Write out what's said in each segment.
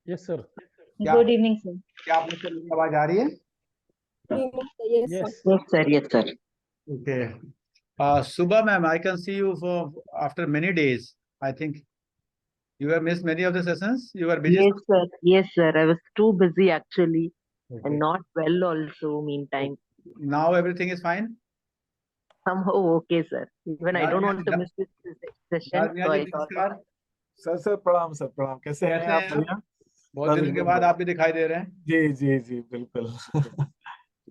Yes sir. क्या good evening sir. क्या आप लोग की आवाज आ रही है? Yes yes sir. Yes, sir. Okay. Subha ma'am, I can see you for after many days. I think you have missed many of the sessions. You were busy. Yes, sir. Yes, sir. I was too busy actually Okay. and not well also meantime. Now everything is fine. Somehow okay, sir. Even I don't want to miss this session, दानिया so ji I thought नमस्कार। Sir प्रणाम sir प्रणाम। कैसे हैं कैसे आप? हैं बढ़िया। बहुत दिनों के बाद आप भी दिखाई दे रहे हैं। जी जी जी बिल्कुल।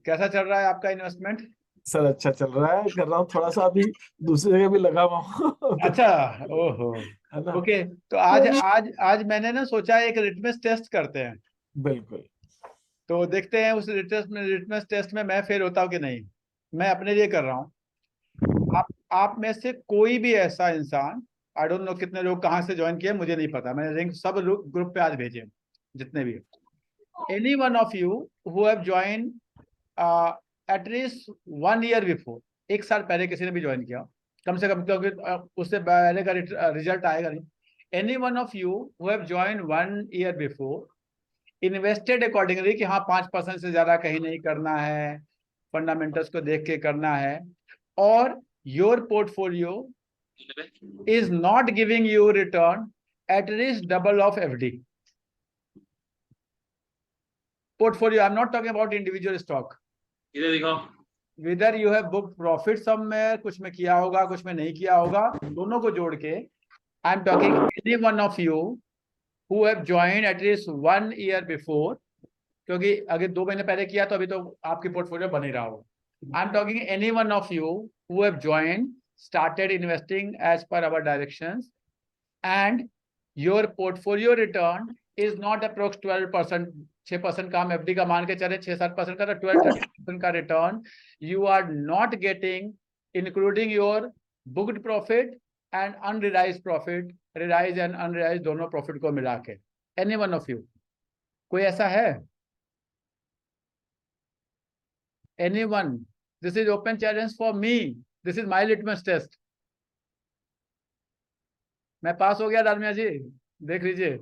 कैसा चल रहा है आपका इन्वेस्टमेंट? सर अच्छा चल रहा है, कर रहा हूँ थोड़ा सा, अभी दूसरी जगह भी लगा हुआ हूँ। अच्छा, ओहो, है ना? ओके। तो आज मैंने ना सोचा एक लिटमस टेस्ट करते हैं। बिल्कुल। तो देखते हैं उस लिटमस टेस्ट में मैं फेल होता हूँ कि नहीं। मैं अपने लिए कर रहा हूँ। आप में से कोई भी ऐसा इंसान, आई डोंट नो कितने लोग कहाँ से ज्वाइन किए मुझे नहीं पता, मैंने लिंक सब ग्रुप पे आज भेजे जितने भी। Any one of you who have join at least 1 year before, 1 साल पहले किसी ने भी ज्वाइन किया कम से कम, क्योंकि उससे पहले का रिजल्ट आएगा नहीं। Any one of you who have join 1 year before, invested accordingly कि हाँ 5% से ज्यादा कहीं नहीं करना है, फंडामेंटल्स को देख के करना है, और your portfolio is not giving you return at least double of FD portfolio. I'm not talking about individual stock. इधर दिखाओ। Whether you have booked profit somewhere, कुछ में किया होगा कुछ में नहीं किया होगा, दोनों को जोड़ के I'm talking any one of you who have joined at least 1 year before, क्योंकि अगर 2 महीने पहले किया तो अभी तो आपकी पोर्टफोलियो बन ही रहा होगा। I'm talking any one of you who have joined, started investing as per our directions, and your portfolio return is not approx 12%, 6% का हम एफडी का मान के चले, 6-7% का, तो 12-13% का return you are not getting, including your booked profit and unrealised profit, realise and unrealised दोनों प्रॉफिट को मिला के। एनी वन ऑफ यू, कोई ऐसा है? Any one? This is open challenge for me, this is my litmus test. मैं pass हो गया डालमिया जी, देख लीजिए।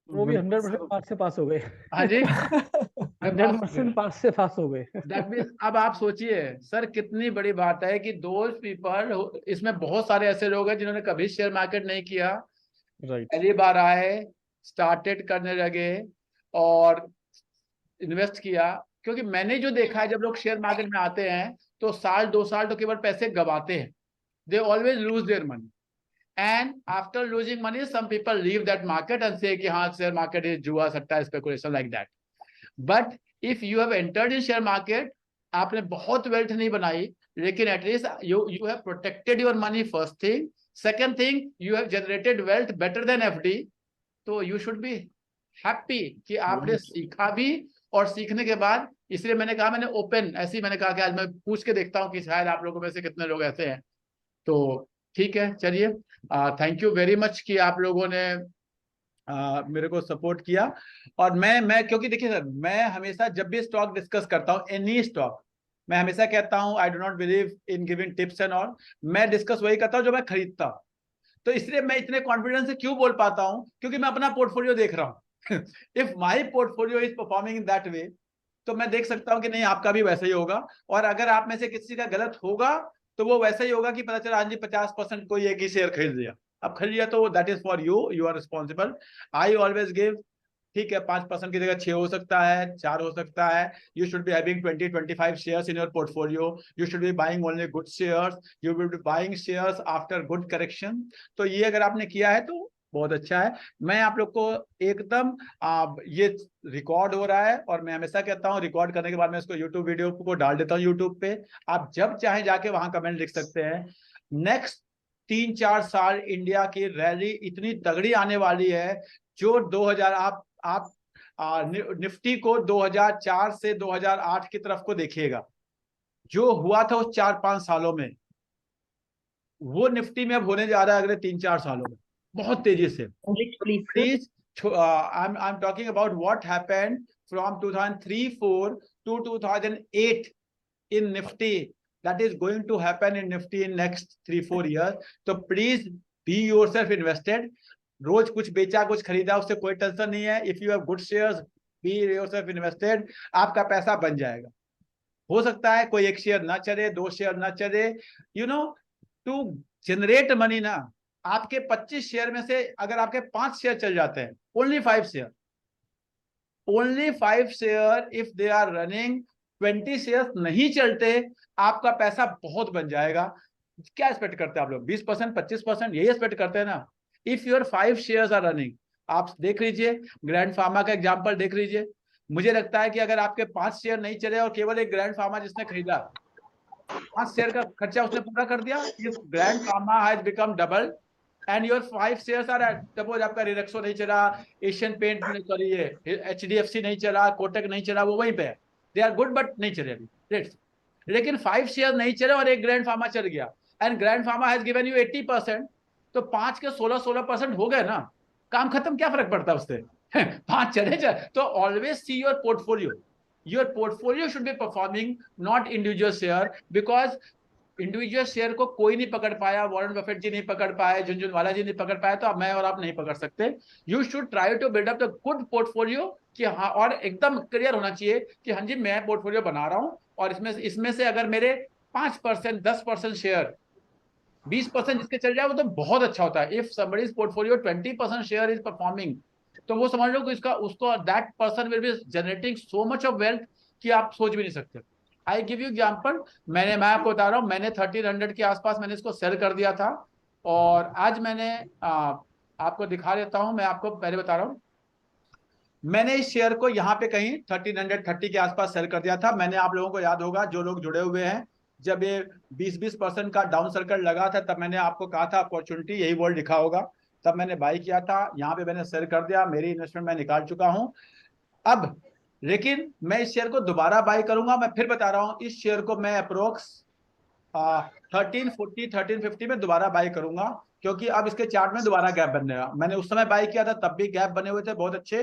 वो भी 100% पास से पास हो गए। हाँ जी, 100% पास से पास हो गए। That means, अब आप सोचिए सर कितनी बड़ी बात है कि दोज पीपल, इसमें बहुत सारे ऐसे लोग हैं जिन्होंने कभी शेयर मार्केट नहीं किया, राइट, पहली बार आए, स्टार्टेड करने लगे और इन्वेस्ट किया। क्योंकि मैंने जो देखा है, जब लोग शेयर मार्केट में आते हैं तो 1-2 साल तो केवल पैसे गवाते हैं, they always lose their money, and after losing money some people leave that market and say कि हाँ share market is जुआ सट्टा, speculation like that. But if you have entered in share market, आपने बहुत wealth नहीं बनाई, लेकिन at least you have protected your money, first thing. Second thing, you have generated wealth better than FD, तो you should be happy कि आपने सीखा भी, और सीखने के बाद, इसलिए मैंने कहा, मैंने ओपन ऐसे ही मैंने कहा कि आज मैं पूछ के देखता हूँ कि शायद आप लोगों में से कितने लोग ऐसे हैं। तो ठीक है, चलिए, थैंक यू वेरी मच कि आप लोगों ने मेरे को सपोर्ट किया। और मैं क्योंकि देखिए सर, मैं हमेशा जब भी स्टॉक डिस्कस करता हूँ, एनी स्टॉक, मैं हमेशा कहता हूँ I do not believe in giving tips and all, मैं डिस्कस वही करता हूँ जो मैं खरीदता हूँ। तो इसलिए मैं इतने कॉन्फिडेंस से क्यों बोल पाता हूँ, क्योंकि मैं अपना पोर्टफोलियो देख रहा हूँ। If my portfolio is performing in that way, तो मैं देख सकता हूँ कि नहीं आपका भी वैसा ही होगा, और अगर आप में से किसी का गलत होगा तो वो वैसा ही होगा कि पता चला हाँ जी 50% कोई एक ही शेयर खरीद लिया, अब खरीद लिया तो that is for you, you are responsible. I always give, ठीक है, 5% की जगह 6 हो सकता है, 4 हो सकता है। You should be having 20-25 shares in your portfolio, you should be buying only good shares, you will be buying shares after good correction. तो ये अगर आपने किया है तो बहुत अच्छा है। मैं आप लोग को एकदम ये रिकॉर्ड हो रहा है, और मैं हमेशा कहता हूँ रिकॉर्ड करने के बाद मैं इसको यूट्यूब वीडियो को डाल देता हूँ यूट्यूब पे, आप जब चाहे जाके वहां कमेंट लिख सकते हैं। नेक्स्ट 3-4 साल इंडिया की रैली इतनी तगड़ी आने वाली है, जो 2000 आप निफ्टी को 2004 से 2008 की तरफ को देखिएगा, जो हुआ था उस 4-5 सालों में, वो निफ्टी में अब होने जा रहा है अगले 3-4 सालों में बहुत तेजी से। Please, I'm talking about what happened from 2003-4 to 2008 in Nifty. That is going to happen in Nifty in next 3-4 years. So please be yourself invested. रोज कुछ बेचा कुछ खरीदा, उससे कोई टेंशन नहीं है। If you have good shares, be yourself invested, आपका पैसा बन जाएगा। हो सकता है कोई एक शेयर ना चले, 2 शेयर ना चले, you know, to generate money ना, आपके 25 शेयर में से अगर आपके 5 शेयर चल जाते हैं, only 5 share, only 5 share if they are running, 20 share नहीं चलते, आपका पैसा बहुत बन जाएगा। क्या एक्सपेक्ट करते हैं आप लोग? 20%, 25%, यही एक्सपेक्ट करते हैं ना। If your 5 shares are running, आप देख लीजिए ग्रैंड फार्मा का एग्जांपल देख लीजिए। मुझे लगता है कि अगर आपके 5 शेयर नहीं चले और केवल एक ग्रैंड फार्मा जिसने खरीदा 5 शेयर का खर्चा उसने पूरा कर दिया, Grand Pharma has become double and your 5 shares are at, suppose आपका रिलैक्सो नहीं चला, एशियन पेंट नहीं चली है, HDFC नहीं चला, कोटक नहीं चला, वो वहीं पे है, दे आर गुड बट नहीं चले अभी, लेकिन 5 शेयर नहीं चले और एक ग्रैंड फार्मा चल गया and grand Pharma has given you 80%, तो 5 के 16% हो गए ना, काम खत्म, क्या फर्क पड़ता है उससे? 5 चले जाए तो always see your portfolio, your portfolio should be performing, not individual share, because individual share को कोई नहीं पकड़ पाया, वॉरेन बफेट जी नहीं पकड़ पाए, झुनझुनवाला जी नहीं पकड़ पाया, तो अब मैं और आप नहीं पकड़ सकते। You should try to build up the good portfolio, कि हाँ, और एकदम क्लियर होना चाहिए कि हाँ जी मैं पोर्टफोलियो बना रहा हूं और इसमें से अगर मेरे 5%, 10% शेयर, 20% जिसके चल जाए वो तो बहुत अच्छा होता है। If somebody's portfolio 20% share is performing, तो वो समझ लो कि उसको that person will be generating so much of wealth कि आप सोच भी नहीं सकते। आई गिव यू एग्जांपल, मैं आपको बता रहा हूँ, मैंने 1300 के आसपास मैंने इसको सेल कर दिया था, और आज मैंने आपको दिखा देता हूँ, मैं आपको पहले बता रहा हूँ, मैंने इस शेयर को यहाँ पे कहीं 1330 के आसपास सेल कर दिया था। मैंने, आप लोगों को याद होगा जो लोग जुड़े हुए हैं, जब ये 20% का डाउन सर्कल लगा था तब मैंने आपको कहा था अपॉर्चुनिटी, यही वर्ड लिखा होगा, तब मैंने बाई किया था, यहाँ पे मैंने सेल कर दिया, मेरी इन्वेस्टमेंट मैं निकाल चुका हूँ अब। लेकिन मैं इस शेयर को दोबारा बाई करूंगा, मैं फिर बता रहा हूँ, इस शेयर को मैं अप्रोक्स 1340, 1350 में दोबारा बाई करूंगा, क्योंकि अब इसके चार्ट में दोबारा गैप बनेगा। मैंने उस समय बाई किया था तब भी गैप बने हुए थे बहुत अच्छे,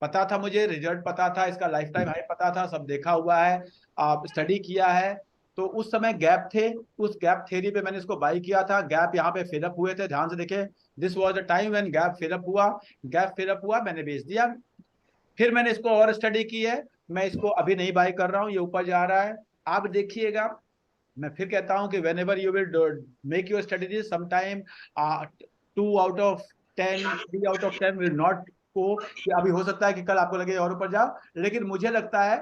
पता था मुझे, रिजल्ट पता था, इसका लाइफ टाइम हाई पता था, सब देखा हुआ है, आप स्टडी किया है, तो उस समय गैप थे, उस गैप थ्योरी पे मैंने इसको बाई किया था। गैप यहाँ पे फिलअप हुए थे, ध्यान से देखें, this was the time when gap fill up हुआ, गैप फिलअप हुआ, मैंने बेच दिया। फिर मैंने इसको और स्टडी की है, मैं इसको अभी नहीं बाई कर रहा हूँ, ये ऊपर जा रहा है, आप देखिएगा। मैं फिर कहता हूँ कि whenever you will make your strategy, sometime 2 out of 10, 3 out of 10 will not go, कि अभी हो सकता है कि कल आपको लगे और ऊपर जाओ, लेकिन मुझे लगता है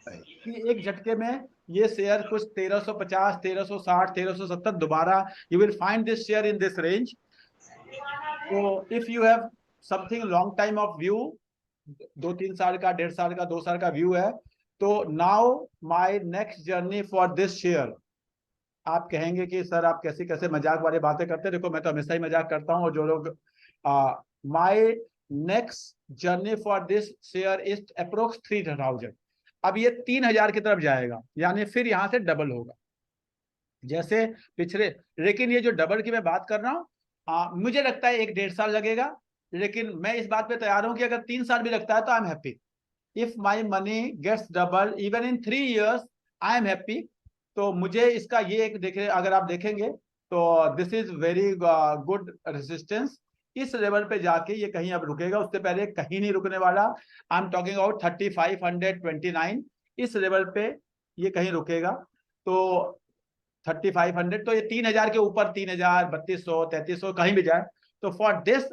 कि एक झटके में ये शेयर कुछ 1350, 1360, 1370 दोबारा, you will find this share in this range. So if you have something long time of view, 2-3 साल का, 1.5 साल का, 2 साल का व्यू है, तो now my next journey for this share. आप कहेंगे कि सर आप कैसे कैसे मजाक वाली बातें करते हैं, देखो मैं तो हमेशा ही मजाक करता हूँ, और जो लोग, my next journey for this share is approx 3000। अब ये 3000 की तरफ जाएगा, यानी फिर यहाँ से डबल होगा जैसे पिछले। लेकिन ये जो डबल की मैं बात कर रहा हूँ, मुझे लगता है 1-1.5 साल लगेगा, लेकिन मैं इस बात पे तैयार हूं कि अगर 3 साल भी लगता है तो I am happy. If my money gets double even in 3 years, I am happy. तो मुझे इसका ये एक देखे, अगर आप देखेंगे तो this is very good resistance. इस लेवल पे जाके ये कहीं अब रुकेगा, उससे पहले कहीं नहीं रुकने वाला। आई एम टॉकिंग अबाउट 3529, इस लेवल पे ये कहीं रुकेगा। तो 3500, तो ये 3000 के ऊपर, 3000, 3200, 3300 कहीं भी जाए, तो for this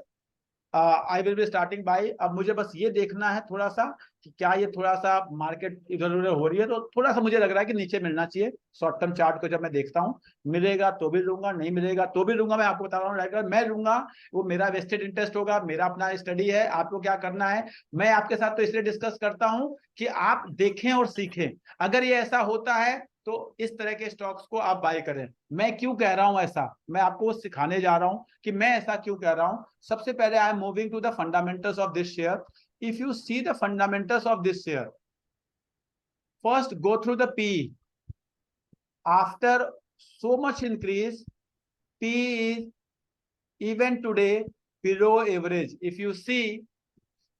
I will be starting by. अब मुझे बस ये देखना है थोड़ा सा कि क्या ये थोड़ा सा मार्केट इधर उधर हो रही है, तो थोड़ा सा मुझे लग रहा है कि नीचे मिलना चाहिए। शॉर्ट टर्म चार्ट को जब मैं देखता हूँ, मिलेगा तो भी लूंगा, नहीं मिलेगा तो भी लूंगा। मैं आपको बता रहा हूँ, मैं लूंगा, वो मेरा वेस्टेड इंटरेस्ट होगा, मेरा अपना स्टडी है। आपको क्या करना है, मैं आपके साथ तो इसलिए डिस्कस करता हूँ कि आप देखें और सीखें। अगर ये ऐसा होता है तो इस तरह के स्टॉक्स को आप बाय करें। मैं क्यों कह रहा हूं ऐसा, मैं आपको सिखाने जा रहा हूं कि मैं ऐसा क्यों कह रहा हूं। सबसे पहले I am moving to the fundamentals of this share. If you see the fundamentals of this share, first go through the P. After so much increase, P is even today below average. If you see,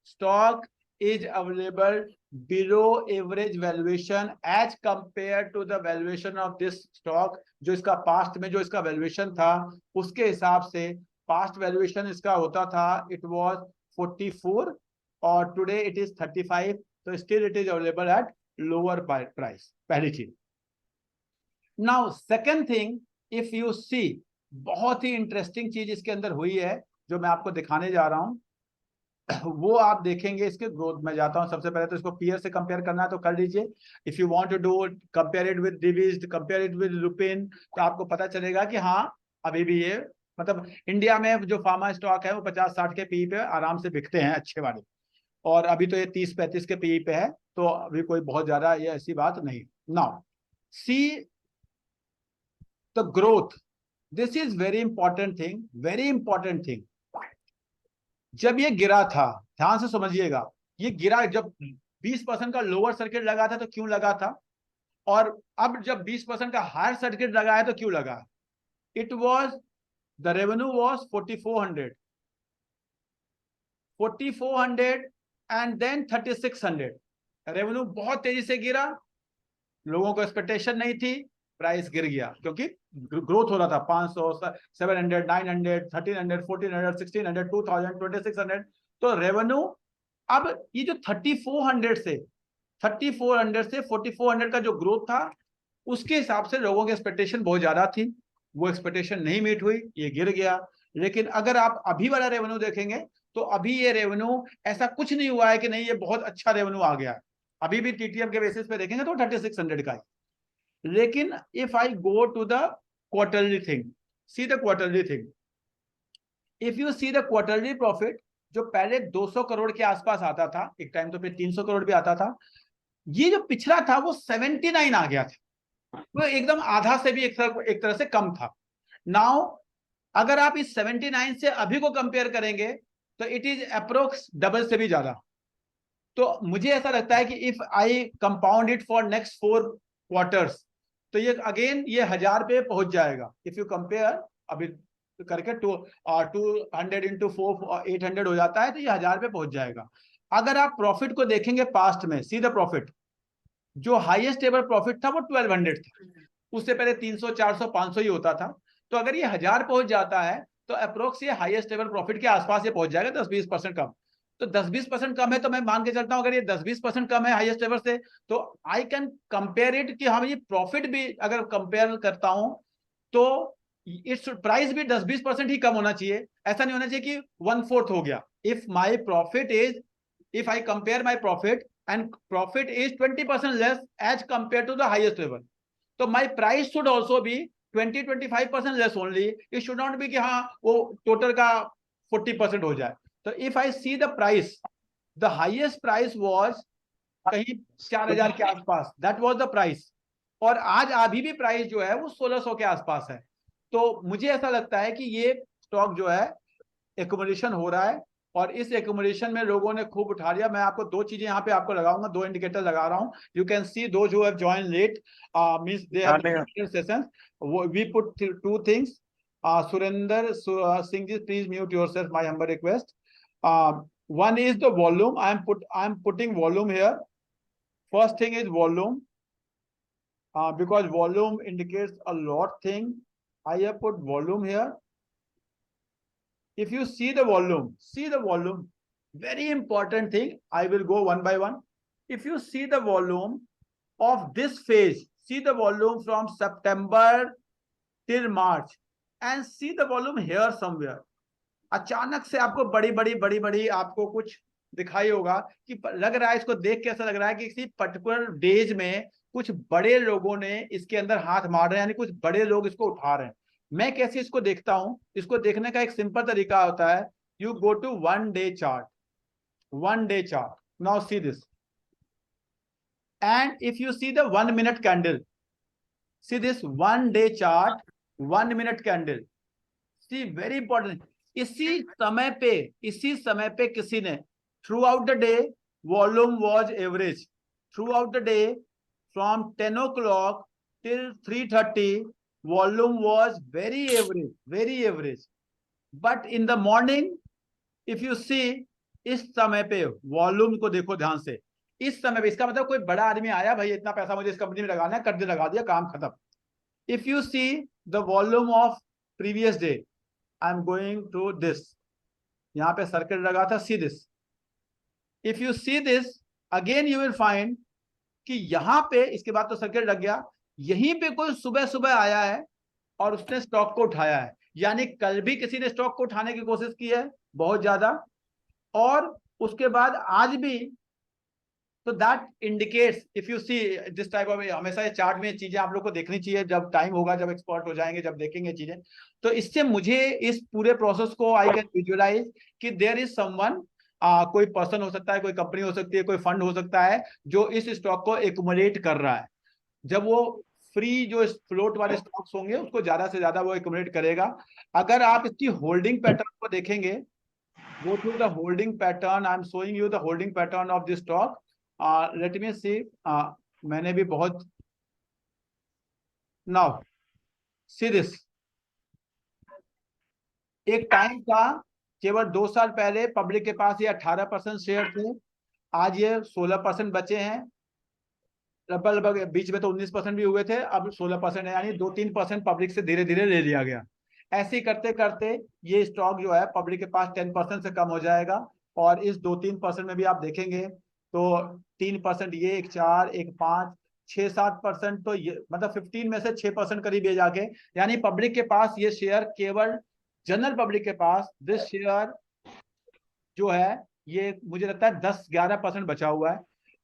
stock is available below average valuation as compared to the valuation of this stock। जो इसका past में जो इसका valuation था उसके हिसाब से past valuation इसका होता था, इट वाज 44 और टुडे इट इज 35, तो still it is available at lower price, पहली चीज। Now second thing, if you see, बहुत ही इंटरेस्टिंग चीज इसके अंदर हुई है जो मैं आपको दिखाने जा रहा हूं, वो आप देखेंगे इसके ग्रोथ में। जाता हूं, सबसे पहले तो इसको पीयर से कंपेयर करना है तो कर लीजिए। If you want to do compare it with Divi's, compare it with Lupin, तो आपको पता चलेगा कि हाँ अभी भी ये मतलब इंडिया में जो फार्मा स्टॉक है वो 50-60 के पी पे आराम से बिकते हैं अच्छे वाले, और अभी तो ये 30-35 के पी पे है, तो अभी कोई बहुत ज्यादा ये ऐसी बात नहीं। Now see the growth, this is very important thing, very important thing. जब ये गिरा था, ध्यान से समझिएगा, ये गिरा जब 20% का लोअर सर्किट लगा था तो क्यों लगा था, और अब जब 20% का हायर सर्किट लगा है तो क्यों लगा। It was the revenue was 4400 and then 3600। Revenue बहुत तेजी से गिरा, लोगों को एक्सपेक्टेशन नहीं थी, प्राइस गिर गया क्योंकि ग्रोथ हो रहा था 500, 700, 900, 1300, 1400, 1600, 2000, 2600। तो रेवेन्यू अब ये जो 3400 से 4400 का जो ग्रोथ था, उसके हिसाब से लोगों की एक्सपेक्टेशन बहुत ज्यादा थी, वो एक्सपेक्टेशन नहीं मीट हुई, ये गिर गया। लेकिन अगर आप अभी वाला रेवेन्यू देखेंगे तो अभी ये रेवेन्यू ऐसा कुछ नहीं हुआ है कि नहीं ये बहुत अच्छा रेवेन्यू आ गया है, अभी भी टीटीएम के बेसिस पे देखेंगे तो 3600 का है। लेकिन if I go to the quarterly thing, see the quarterly thing, if you see the quarterly profit, जो पहले 200 करोड़ के आसपास आता था, एक टाइम तो फिर 300 करोड़ भी आता था, ये जो पिछला था वो 79 आ गया था, वो एकदम आधा से भी एक तरह से कम था। नाउ अगर आप इस 79 से अभी को कंपेयर करेंगे तो इट इज अप्रोक्स डबल से भी ज्यादा। तो मुझे ऐसा लगता है कि if I compound it for next 4 quarters, तो ये अगेन ये 1000 पे पहुंच जाएगा। इफ यू कंपेयर अभी करके 200 इंटू 4 800 हो जाता है, तो ये 1000 पे पहुंच जाएगा। अगर आप प्रॉफिट को देखेंगे पास्ट में, सी द प्रॉफिट, जो हाईएस्ट एवर प्रॉफिट था वो 1200 था, उससे पहले 300, 400, 500 ही होता था। तो अगर ये 1000 पहुंच जाता है तो अप्रोक्स ये हाईएस्ट एवर प्रॉफिट के आसपास ये पहुंच जाएगा, 10-20% कम। तो 10-20% कम है, तो मैं मान के चलता हूं अगर ये 10-20% कम है हाईएस्ट एवर से, तो आई कैन कंपेयर इट कि हाँ ये प्रॉफिट भी अगर कंपेयर करता हूं तो इट्स प्राइस भी 10-20% ही कम होना चाहिए, ऐसा नहीं होना चाहिए कि 1/4 हो गया। If my profit is, if I compare my profit and profit is 20% less as compared to the highest level, so my price should also be 20-25% less only. It should not be कि हाँ वो total का 40% हो जाए। तो if I see the price, the highest price was कहीं 4000 के आसपास, that was the price, और आज अभी भी प्राइस जो है वो 1600 के आसपास है। तो मुझे ऐसा लगता है कि ये स्टॉक जो है एक्यूमुलेशन हो रहा है, और इस एक्यूमुलेशन में लोगों ने खूब उठा लिया। मैं आपको 2 चीजें यहाँ पे आपको लगाऊंगा, 2 इंडिकेटर लगा रहा हूँ। You can see those who have joined late means they have sessions, we put 2 things. Surendra Singh ji, please mute yourself, my humble request. One is the volume. I am putting volume here. First thing is volume, because volume indicates a lot thing. I have put volume here. If you see the volume, very important thing. I will go one by one. If you see the volume of this phase, see the volume from September till March, and see the volume here somewhere. अचानक से आपको बड़ी आपको कुछ दिखाई होगा कि लग रहा है, इसको देख के ऐसा लग रहा है कि किसी पर्टिकुलर डेज में कुछ बड़े लोगों ने इसके अंदर हाथ मार रहे हैं, यानी कुछ बड़े लोग इसको उठा रहे हैं। मैं कैसे इसको देखता हूं, इसको देखने का एक सिंपल तरीका होता है, you go to 1 day chart, 1 day chart. Now see this, and if you see the 1 minute candle, see this 1 day chart, 1 minute candle, see very important. इसी समय पे किसी ने through out the day volume was average, through out the day from 10 o'clock till 3:30 volume was very average, but in the morning if you see, इस समय पे volume को देखो ध्यान से, इस समय पे, इसका मतलब कोई बड़ा आदमी आया, भाई इतना पैसा मुझे इस कंपनी में लगाना है, कर दे, लगा दिया, काम खत्म। If you see the volume of previous day, I am going to this, यहाँ पे सर्किल लगा था, see this, if you see this again you will find कि यहाँ पे इसके बाद तो सर्किल लग गया, यहीं पे कोई सुबह सुबह आया है और उसने स्टॉक को उठाया है, यानी कल भी किसी ने स्टॉक को उठाने की कोशिश की है बहुत ज्यादा, और उसके बाद आज भी। तो that indicates, if you see this type of, हमेशा ये चार्ट में चीजें आप लोग को देखनी चाहिए, जब टाइम होगा, जब एक्सपर्ट हो जाएंगे, जब देखेंगे चीजें, तो इससे मुझे इस पूरे प्रोसेस को आई कैन विजुअलाइज कि देयर इज समवन, कोई पर्सन हो सकता है, कोई कंपनी हो सकती है, कोई फंड हो सकता है जो इस स्टॉक को एक्युमुलेट कर रहा है। जब वो फ्री जो फ्लोट वाले स्टॉक्स होंगे उसको ज्यादा से ज्यादा वो एक्युमुलेट करेगा। अगर आप इसकी होल्डिंग पैटर्न को देखेंगे, go through the holding pattern, I am showing you the holding pattern of this stock. Let me see, मैंने भी बहुत, now see this, एक टाइम था केवल 2 साल पहले पब्लिक के पास ये 18% शेयर थे, आज ये 16% बचे हैं, लगभग बीच में तो 19% भी हुए थे, अब 16% है, यानी 2-3% पब्लिक से धीरे धीरे ले लिया गया। ऐसे करते करते ये स्टॉक जो है पब्लिक के पास 10% से कम हो जाएगा, और इस 2-3% में भी आप देखेंगे तो 3% ये, एक 4, एक 5, 6-7%, तो ये मतलब 15 में से 6% करीब ये जाके, यानी पब्लिक के पास ये शेयर, केवल जनरल पब्लिक के पास दिस शेयर जो है, ये मुझे लगता है 10-11% बचा हुआ है।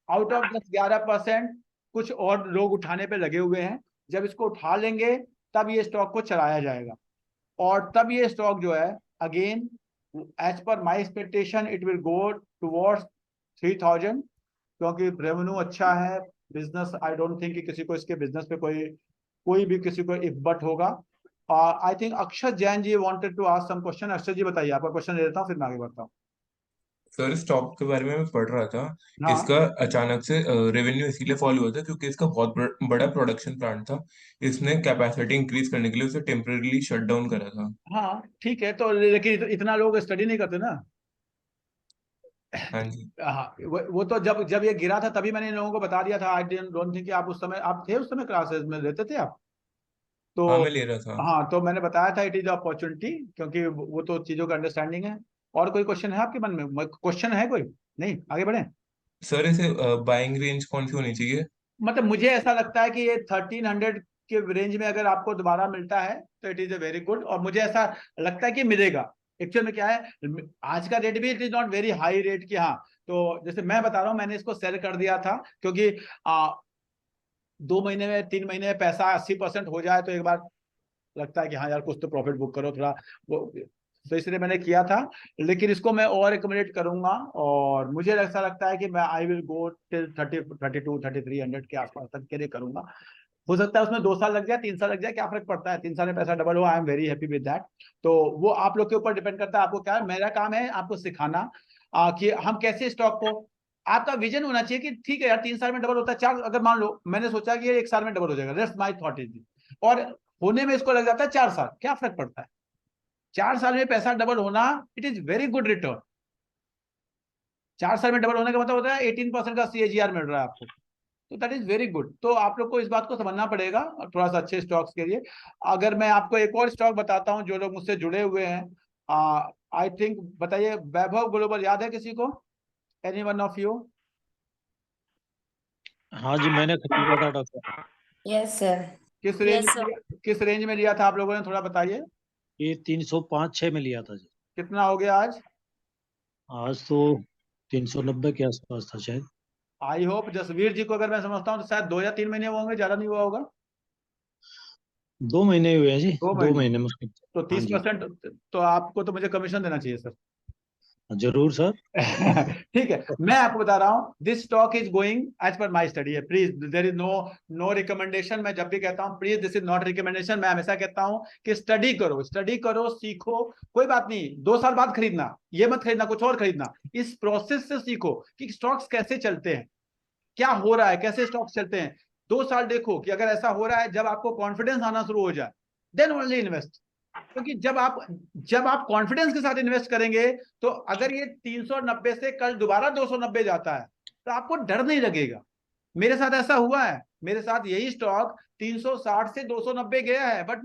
आउट ऑफ 10-11% कुछ और लोग उठाने पे लगे हुए हैं, जब इसको उठा लेंगे तब ये स्टॉक को चलाया जाएगा, और तब ये स्टॉक जो है again as per my expectation it will go towards 3000, क्योंकि रेवेन्यू अच्छा है, बिजनेस आई डोंट थिंक कि किसी को इसके बिजनेस पे कोई भी किसी को इब्बत होगा। I think Akshat Jain ji wanted to ask some question. Akshat ji बताइए, आपका क्वेश्चन ले लेता हूँ फिर मैं आगे बढ़ता हूँ। सर स्टॉक के बारे में मैं पढ़ रहा था, हाँ इसका अचानक से रेवेन्यू इसीलिए फॉल हुआ था क्योंकि इसका बहुत बड़ा प्रोडक्शन प्लांट था, इसने कैपेसिटी इंक्रीज करने के लिए उसे टेम्परेरीली शट डाउन करा था। हाँ ठीक है, तो लेकिन इतना लोग स्टडी नहीं करते ना। हाँ जी। हाँ वो तो जब ये गिरा था तभी मैंने इन लोगों को बता दिया था। आई डोंट थिंक कि आप उस समय, आप थे उस समय क्लासेस में, रहते थे आप तो। हाँ मैं ले रहा था। हाँ तो मैंने बताया था इट इज अपॉर्चुनिटी, क्योंकि वो तो चीजों का अंडरस्टैंडिंग है। और कोई क्वेश्चन है आपके मन में? क्वेश्चन है कोई? नहीं, आगे बढ़े। सर इसे बाइंग रेंज कौन सी होनी चाहिए? मतलब मुझे ऐसा लगता है कि ये 1300 के रेंज में अगर आपको दोबारा मिलता है तो it is a very good, और मुझे ऐसा लगता है कि मिलेगा। एक्चुअल में क्या है, आज का रेट भी it is not very high rate की। हाँ तो जैसे मैं बता रहा हूँ, मैंने इसको सेल कर दिया था क्योंकि 2 महीने में 3 महीने में पैसा 80% हो जाए तो एक बार लगता है कि हाँ यार कुछ तो प्रॉफिट बुक करो थोड़ा वो, तो इसलिए मैंने किया था। लेकिन इसको मैं और रिकमेंडेड करूंगा, और मुझे ऐसा लगता है कि मैं आई विल गो टिल 32-3300 के आसपास तक के लिए करूंगा। हो सकता है उसमें 2 साल लग जाए, 3 साल लग जाए, क्या फर्क पड़ता है, 3 साल में पैसा डबल हो, I am very happy with that. तो वो आप लोग के ऊपर डिपेंड करता है, आपको क्या है। मेरा काम है आपको सिखाना कि हम कैसे स्टॉक को, आपका विजन होना चाहिए कि ठीक है यार 3 साल में डबल होता है, 4, अगर मान लो मैंने सोचा कि ये 1 साल में डबल हो जाएगा, दैट्स माय थॉट इज, और होने में इसको लग जाता है 4 साल, क्या फर्क पड़ता है। 4 साल में पैसा डबल होना, it is very good return. 4 साल में डबल होने का मतलब होता है 18% का CAGR मिल रहा है आपको, तो दैट इज वेरी गुड। तो आप लोग को इस बात को समझना पड़ेगा थोड़ा सा अच्छे स्टॉक्स के लिए। अगर मैं आपको एक और स्टॉक बताता हूं, जो लोग मुझसे जुड़े हुए हैं, आई थिंक, बताइए, वैभव ग्लोबल याद है किसी को? Any one of you? हाँ जी, मैंने खरीदा था डॉक्टर। Yes sir. किस रेंज में लिया था आप लोगों ने, थोड़ा बताइए। ये 305-6 में लिया था जी। कितना हो गया आज? आज तो 390 के आसपास था शायद। आई होप जसवीर जी को अगर मैं समझता हूँ तो शायद 2 या 3 महीने हुए होंगे, ज्यादा नहीं हुआ होगा। 2 महीने हुए हैं जी, 2 2 महीने मुश्किल। तो हाँ जी, 30%, तो आपको तो मुझे कमीशन देना चाहिए सर। जरूर सर। ठीक है, मैं आपको बता रहा हूं, this stock is going as per my study है, please there is no recommendation. मैं जब भी कहता हूं please this is not recommendation, मैं हमेशा कहता हूं कि स्टडी करो, सीखो। कोई बात नहीं 2 साल बाद खरीदना, ये मत खरीदना, कुछ और खरीदना। इस प्रोसेस से सीखो कि स्टॉक्स कैसे चलते हैं, क्या हो रहा है, कैसे स्टॉक्स चलते हैं। 2 साल देखो कि अगर ऐसा हो रहा है, जब आपको कॉन्फिडेंस आना शुरू हो जाए, देन ओनली इन्वेस्ट। क्योंकि जब आप कॉन्फिडेंस के साथ इन्वेस्ट करेंगे, तो अगर ये 390 से कल दोबारा 290 जाता है तो आपको डर नहीं लगेगा। मेरे साथ ऐसा हुआ है, मेरे साथ यही स्टॉक 360 से 290 गया है, बट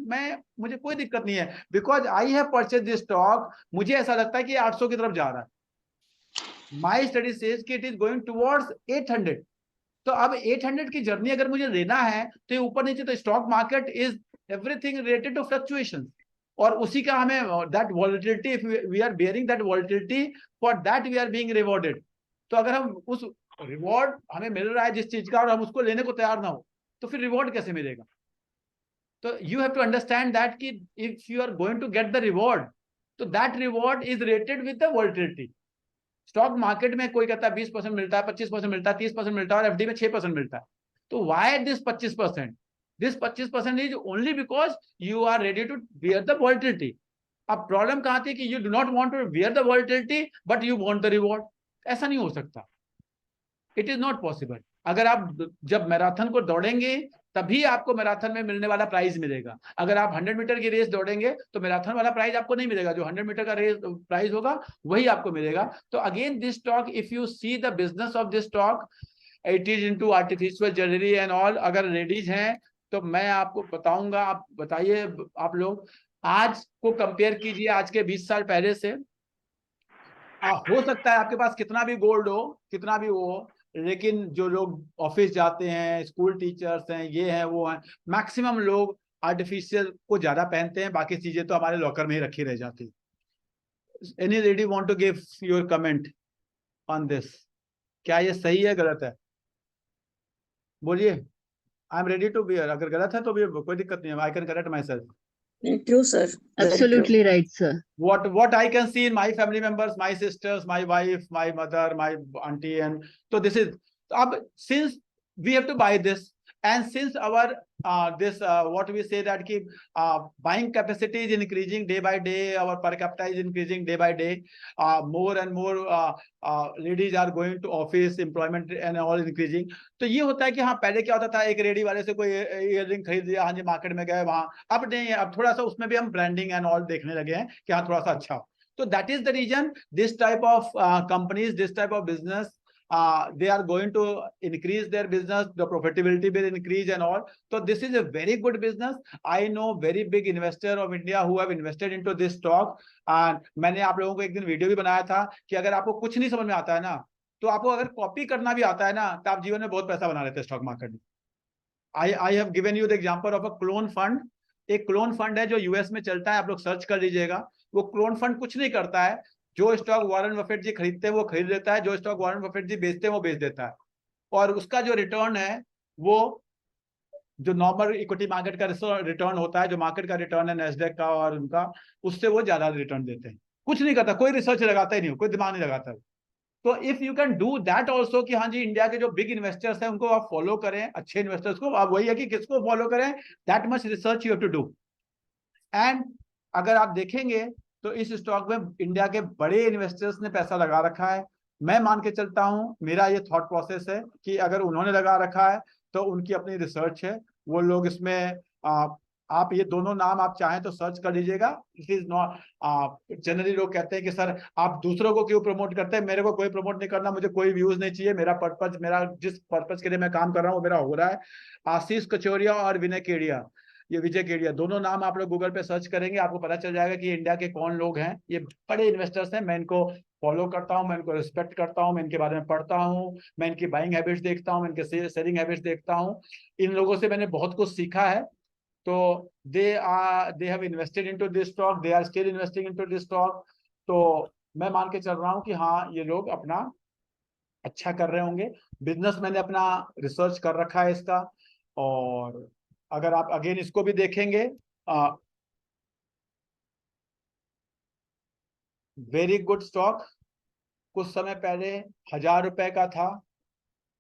मुझे कोई दिक्कत नहीं है, because I have purchase this stock. मुझे ऐसा लगता है कि 800 की तरफ जा रहा है, माई स्टडी सेज कि इट इज गोइंग टुवर्ड्स 800। तो अब 800 की जर्नी अगर मुझे लेना है तो ये ऊपर नीचे, तो stock market is everything related to fluctuation, और उसी का हमें that volatility, if we are bearing that volatility, for that we are being rewarded. तो अगर हम उस रिवॉर्ड हमें मिल रहा है जिस चीज का, और हम उसको लेने को तैयार ना हो, तो फिर रिवॉर्ड कैसे मिलेगा? तो you have to understand that कि if you are going to get the reward, तो that reward is related with the volatility. Stock market में कोई कहता है 20% मिलता है, 25% मिलता है, 30% मिलता है, और एफडी में 6% मिलता है। तो why this 25%? This 25% is only because you are ready to bear the volatility. अब प्रॉब्लम कहां थी कि you do not want to bear the volatility but you want the reward. ऐसा नहीं हो सकता, इट इज नॉट पॉसिबल। अगर आप जब मैराथन को दौड़ेंगे तभी आपको मैराथन में मिलने वाला प्राइज मिलेगा। अगर आप 100 मीटर की रेस दौड़ेंगे तो मैराथन वाला प्राइज आपको नहीं मिलेगा, जो 100 मीटर का रेस प्राइज होगा वही आपको मिलेगा। तो again this stock, if you see the business of this stock, it is into artificial jewellery and all. अगर लेडीज हैं तो मैं आपको बताऊंगा, आप बताइए, आप लोग आज को कंपेयर कीजिए आज के 20 साल पहले से। हो सकता है आपके पास कितना भी गोल्ड हो, कितना भी वो हो, लेकिन जो लोग ऑफिस जाते हैं, स्कूल टीचर्स हैं, ये हैं वो हैं, मैक्सिमम लोग आर्टिफिशियल को ज्यादा पहनते हैं, बाकी चीजें तो हमारे लॉकर में ही रखी रह जाती। Any lady want to give your comment on this? क्या ये सही है, गलत है? बोलिए। I am ready to bear. अगर गलत है तो भी कोई दिक्कत नहीं है, I can correct myself. True, sir. Absolutely right, sir. What I can see in my family members, my sisters, my wife, my mother, my auntie, and so this is, since we have to buy this, and since our this what we say that ki buying capacity is increasing day by day, our per capita is increasing day by day, more and more ladies are going to office, employment and all increasing। तो ये होता है कि हाँ, पहले क्या होता था, एक रेडी वाले से कोई इयररिंग खरीद लिया, हाँ जी, मार्केट में गए वहां। अब नहीं है, अब थोड़ा सा उसमें भी हम ब्रांडिंग एंड ऑल देखने लगे हैं कि हाँ थोड़ा सा अच्छा हो। तो that is the reason this type of companies, this type of business, they are going to increase their business, the profitability will increase and all. So this is a very good business. I know very big investor of India who have invested into this stock, and मैंने आप लोगों को एक दिन video भी बनाया था कि अगर आपको कुछ नहीं समझ में आता है ना, तो आपको अगर कॉपी करना भी आता है ना, तो आप जीवन में बहुत पैसा बना लेते हैं स्टॉक मार्केट में। I have given you the example of a clone fund। एक क्लोन फंड है जो यूएस में चलता है, आप लोग सर्च कर लीजिएगा। वो क्लोन फंड कुछ नहीं करता है, जो स्टॉक वॉरेन बफेट जी खरीदते हैं वो खरीद लेता है, जो स्टॉक वॉरेन बफेट जी बेचते हैं वो बेच देता है, और उसका जो रिटर्न है वो जो नॉर्मल इक्विटी मार्केट का रिटर्न होता है, जो मार्केट का रिटर्न है नैस्डैक का और उनका, उससे वो ज्यादा रिटर्न देते हैं। कुछ नहीं करता, कोई रिसर्च लगाता ही नहीं, कोई दिमाग नहीं लगाता। तो if you can do that also कि हाँ जी, इंडिया के जो बिग इन्वेस्टर्स हैं उनको आप फॉलो करें, अच्छे इन्वेस्टर्स को, आप वही है कि किसको फॉलो करें, that much research you have to do. And अगर आप देखेंगे तो इस स्टॉक में इंडिया के बड़े इन्वेस्टर्स ने पैसा लगा रखा है। मैं मान के चलता हूं, मेरा ये थॉट प्रोसेस है कि अगर उन्होंने लगा रखा है तो उनकी अपनी रिसर्च है, वो लोग इसमें आप ये दोनों नाम आप चाहें तो सर्च कर लीजिएगा। इट इज नॉट, जनरली लोग कहते हैं कि सर आप दूसरों को क्यों प्रमोट करते हैं? मेरे को कोई प्रमोट नहीं करना, मुझे कोई व्यूज नहीं चाहिए, मेरा पर्पज, मेरा जिस पर्पज के लिए मैं काम कर रहा हूँ वो मेरा हो रहा है। आशीष कचोरिया और विनय केडिया, ये विजय केडिया, दोनों नाम आप लोग गूगल पे सर्च करेंगे, आपको पता चल जाएगा कि इंडिया के कौन लोग हैं। ये बड़े इन्वेस्टर्स हैं, मैं इनको फॉलो करता हूं, मैं इनको रिस्पेक्ट करता हूं, मैं इनके बारे में पढ़ता हूं, मैं इनकी बाइंग हैबिट्स देखता हूं, मैं इनके सेलिंग हैबिट्स देखता हूं। इन लोगों से मैंने बहुत कुछ सीखा है। तो they have invested into this stock, they are still investing into this stock. तो मैं मान के चल रहा हूं कि हाँ, ये लोग अपना अच्छा कर रहे होंगे। बिजनेस मैंने अपना रिसर्च कर रखा है इसका। और अगर आप अगेन इसको भी देखेंगे, वेरी गुड स्टॉक, कुछ समय पहले 1000 रुपए का था,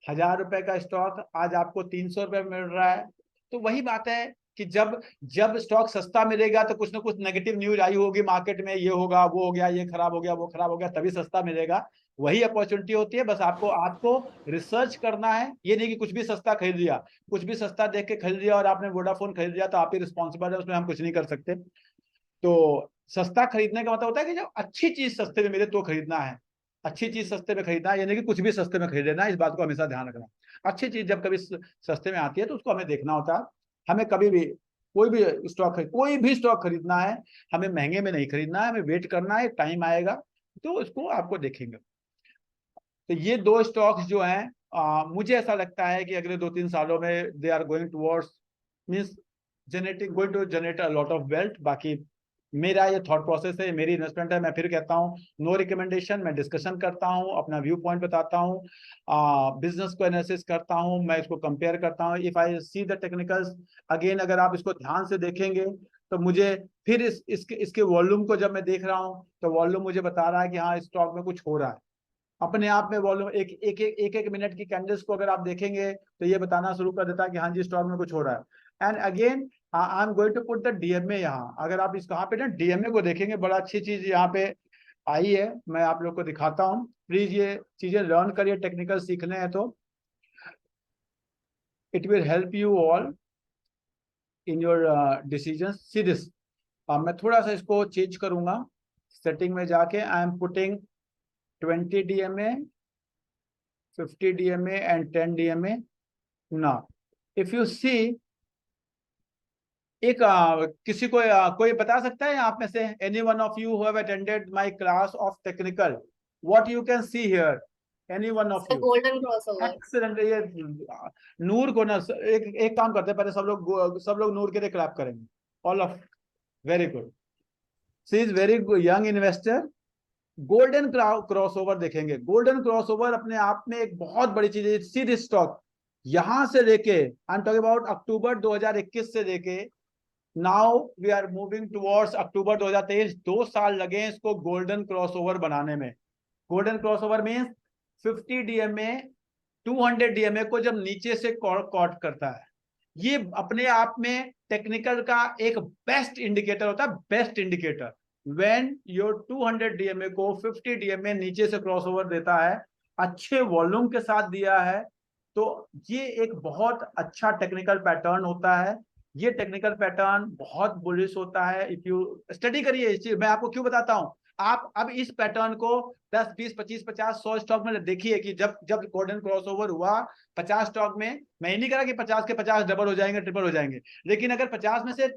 1000 रुपए का स्टॉक आज आपको 300 रुपए मिल रहा है। तो वही बात है कि जब स्टॉक सस्ता मिलेगा तो कुछ ना कुछ नेगेटिव न्यूज आई होगी मार्केट में, ये होगा, वो हो गया, ये खराब हो गया, वो खराब हो गया, तभी सस्ता मिलेगा। वही अपॉर्चुनिटी होती है, बस आपको रिसर्च करना है। ये नहीं कि कुछ भी सस्ता खरीद लिया, कुछ भी सस्ता देख के खरीद लिया और आपने वोडाफोन खरीद लिया तो आप ही रिस्पॉन्सिबल है, उसमें हम कुछ नहीं कर सकते। तो सस्ता खरीदने का मतलब होता है कि जब अच्छी चीज सस्ते में मिले तो खरीदना है। अच्छी चीज सस्ते में खरीदना, यानी कि कुछ भी सस्ते में खरीद लेना, इस बात को हमेशा ध्यान रखना। अच्छी चीज जब कभी सस्ते में आती है तो उसको हमें देखना होता है। हमें कभी भी कोई भी स्टॉक खरीदना है, हमें महंगे में नहीं खरीदना है, हमें वेट करना है, टाइम आएगा तो इसको आपको देखेंगे। तो ये दो स्टॉक्स जो हैं, मुझे ऐसा लगता है कि अगले 2-3 सालों में they are going towards means going to generate a lot of wealth. बाकी मेरा ये थॉट प्रोसेस है, मेरी इन्वेस्टमेंट है। मैं फिर कहता हूँ, नो रिकमेंडेशन, मैं डिस्कशन करता हूँ, अपना व्यू पॉइंट बताता हूँ, बिजनेस को एनालिसिस करता हूँ, मैं इसको कंपेयर करता हूँ। If I see the technicals again, अगर आप इसको ध्यान से देखेंगे तो मुझे फिर इसके वॉल्यूम को जब मैं देख रहा हूँ तो वॉल्यूम मुझे बता रहा है कि हाँ, स्टॉक में कुछ हो रहा है। अपने आप में वॉल्यूम एक मिनट की कैंडल्स को अगर आप देखेंगे तो ये बताना शुरू कर देता है कि हाँ जी, स्टॉक में कुछ हो रहा है। And again I am going to put the DMA यहाँ। अगर आप इस कहाँ पे ना डीएमए को देखेंगे, बड़ा अच्छी चीज यहाँ पे आई है, मैं आप लोग को दिखाता हूँ। प्लीज ये चीजें लर्न करिए, टेक्निकल सीखने हैं तो it will help you all in your decision. See this, मैं थोड़ा सा इसको चेंज करूंगा, सेटिंग में जाके I am putting 20 DMA, 50 DMA and 10 DMA. Now, if you see, एक किसी को कोई बता सकता है आप में से, any one of you who have attended my class of technical, what you can see here? Any one of you? golden crossover. Excellent. ये नूर को ना एक काम करते हैं, पहले सब लोग नूर के लिए क्लैप करेंगे। All of very good. She is very young investor. Golden crossover देखेंगे। गोल्डन क्रॉसओवर अपने आप में एक बहुत बड़ी चीज है। सी दिस स्टॉक यहां से लेके, I am talking about October 2021 से लेके now we are moving towards October 2023। 2 साल लगे इसको गोल्डन क्रॉसओवर बनाने में। Golden crossover means 50 DMA 200 DMA को जब नीचे से कॉट करता है, ये अपने आप में टेक्निकल का एक बेस्ट इंडिकेटर होता है। Best indicator when your 200 DMA को 50 DMA नीचे से क्रॉसओवर देता है, अच्छे वॉल्यूम के साथ दिया है, तो ये एक बहुत अच्छा टेक्निकल पैटर्न होता है। ये टेक्निकल पैटर्न बहुत बुलिश होता है। इफ यू स्टडी करिए इस चीज, मैं आपको क्यों बताता हूं। आप अब इस पैटर्न को 10, 20, 25, 50, 100 स्टॉक में देखिए कि जब गोल्डन क्रॉसओवर हुआ 50 स्टॉक में, मैं ये नहीं कह रहा कि 50 के 50 डबल हो जाएंगे, ट्रिपल हो जाएंगे, लेकिन अगर 50 में से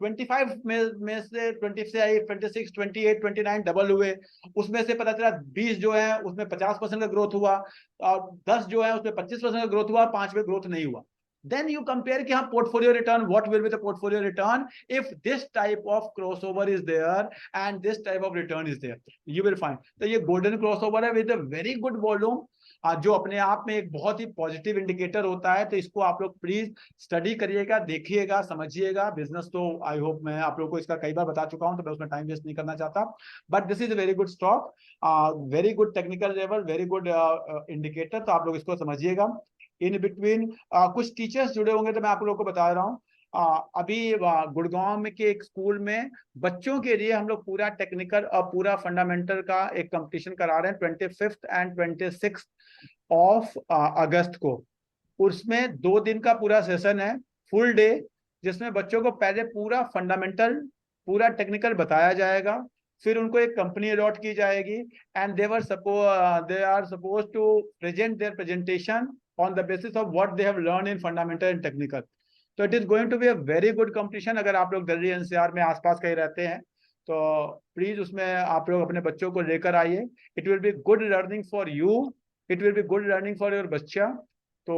25 में से 20 से आई 26, 28, 29 डबल हुए, उसमें से पता चला 20 जो है उसमें 50% का ग्रोथ हुआ, और 10 जो है उसमें 25% का ग्रोथ हुआ, 5 में ग्रोथ नहीं हुआ, then you compare कि हाँ portfolio return, what will be the portfolio return if this type of crossover is there and this type of return is there, you will find। तो ये golden crossover है with a very good volume, जो अपने आप में एक बहुत ही positive indicator होता है। तो इसको आप लोग प्लीज स्टडी करिएगा, देखिएगा, समझिएगा। बिजनेस तो आई होप मैं आप लोगों को इसका कई बार बता चुका हूं, तो मैं उसमें टाइम वेस्ट नहीं करना चाहता, but this is a very good stock, very good technical level, very good indicator, तो आप लोग इसको समझिएगा। इन बिटवीन कुछ टीचर्स जुड़े होंगे तो मैं आप लोगों को बता रहा हूँ, अभी गुड़गांव में के एक स्कूल में बच्चों के लिए हम लोग पूरा टेक्निकल और पूरा फंडामेंटल का एक कंपटीशन करा रहे हैं 25 एंड 26 ऑफ अगस्त को। उसमें 2 दिन का पूरा सेशन है, फुल डे, जिसमें बच्चों को पहले पूरा फंडामेंटल, पूरा टेक्निकल बताया जाएगा, फिर उनको एक कंपनी अलॉट की जाएगी, and they are suppose to present their presentation on the basis of what they have learned in fundamental and technical. So it is going to be a very good competition। अगर आप लोग Delhi NCR में आसपास कहीं रहते हैं तो please उसमें आप लोग अपने बच्चों को लेकर आइए। It will be good learning for you, it will be good learning for your बच्चा। तो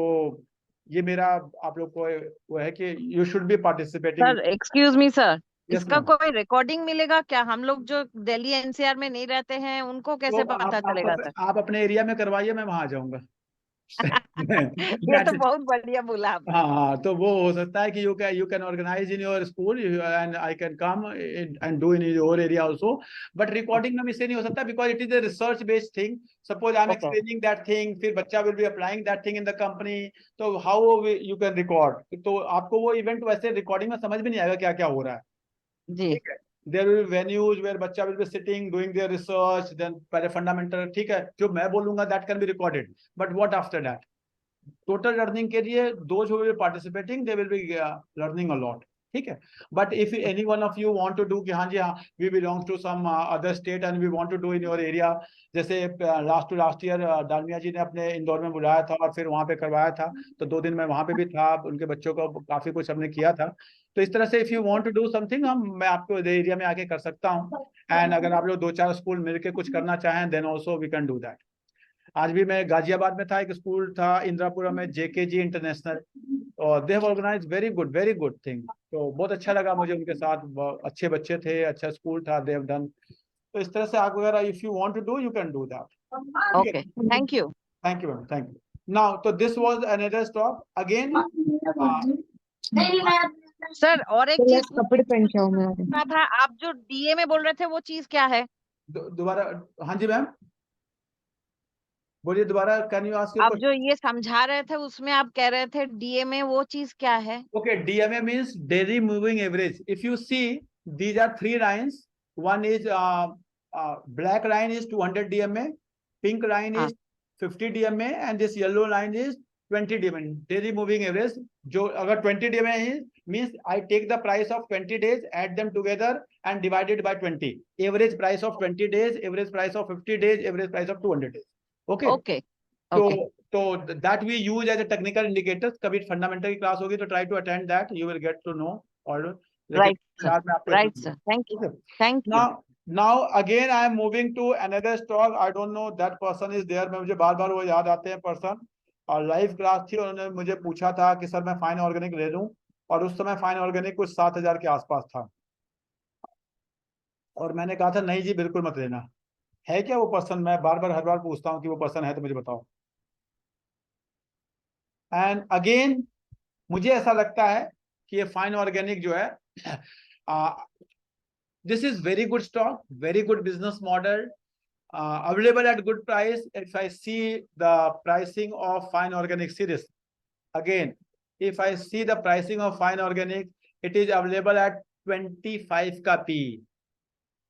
ये मेरा आप लोग को वो है कि you should be participating. Sir excuse me sir, Yes, इसका ma'am. कोई रिकॉर्डिंग मिलेगा क्या? हम लोग जो दिल्ली एनसीआर में नहीं रहते हैं उनको कैसे तो पता चलेगा सर? आप अपने एरिया में करवाइए, मैं वहां आ जाऊंगा। ये तो बहुत बढ़िया बोला आपने। हाँ, तो वो हो सकता है कि you can organize in your school and I can come and do in your area also, but recording में इससे नहीं हो सकता because it is a research based thing। Suppose I'm explaining that thing, फिर बच्चा will be applying that thing in the company, तो how you can record? तो आपको वो इवेंट वैसे रिकॉर्डिंग में समझ भी नहीं आएगा क्या क्या हो रहा है जी। There will be venues where बच्चा will be sitting doing their research, then पहले fundamental, ठीक है, जो मैं बोलूंगा that can be recorded, but what after that? Total learning के लिए those who will be participating, they will be learning a lot। ठीक है। But if any one of you want to do कि हाँ जी हाँ we belong to some other state and we want to do in your area, जैसे last year Dalmia ji ने अपने इंदौर में बुलाया था और फिर वहाँ पे करवाया था, तो 2 दिन मैं वहाँ पे भी था, उनके बच्चों को काफी कुछ हमने किया था। तो इस तरह से if you want to do something मैं आपको एरिया में आके कर सकता हूँ। एंड अगर आप लोग 2-4 स्कूल मिलके कुछ करना चाहें then also we can do that. आज भी मैं गाजियाबाद में था, एक स्कूल था इंदिरापुरा में, जेकेजी इंटरनेशनल, और they have organised very good thing. तो बहुत अच्छा लगा मुझे उनके साथ, अच्छे बच्चे थे, अच्छा स्कूल था, दे हैव डन। तो इस तरह से आप अगर if you want to do you can do that. Okay, thank you. Thank you ma'am, thank you. Now तो this was another stock again. Sir और एक चीज कपड़े पहन के आओ मैं पूछना था, आप जो डीए में बोल रहे थे वो चीज क्या है? दोबारा, हाँ जी मैम बोलिए दोबारा, कैन यू आस्क? आप जो ये समझा रहे थे उसमें आप कह रहे थे डीए में, वो चीज क्या है? Okay, DMA means daily moving average. If you see, these are 3 lines. One is black line is 200 DMA, pink line is 50 DMA, and this yellow line is 20 DMA. Daily moving average. जो अगर 20 DMA is means I take the price of 20 days, add them together and divide it by 20. Average price of 20 days, average price of 50 days, average price of 200 days. Okay. Okay. तो that we use as a technical indicators. कभी fundamental की class होगी तो try to attend that, you will get to know all. Right, sir. Right, sir. Thank you. Thank you. Now again I am moving to another stock. I don't know that person is there. मुझे बार बार वो याद आते हैं person, और live class थी, उन्होंने मुझे पूछा था कि सर मैं फाइन ऑर्गेनिक ले लूं, और उस समय फाइन ऑर्गेनिक कुछ 7,000 के आसपास था, और मैंने कहा था नहीं जी बिल्कुल मत लेना। है क्या वो पर्सन? मैं बार बार हर बार पूछता हूँ कि वो पर्सन है तो मुझे बताओ। एंड अगेन मुझे ऐसा लगता है कि ये फाइन ऑर्गेनिक जो है, this is very good stock, very good business model, available at good price. If I see the pricing of fine organic series, again if I see the pricing of fine organic, it is available eight 25 का P.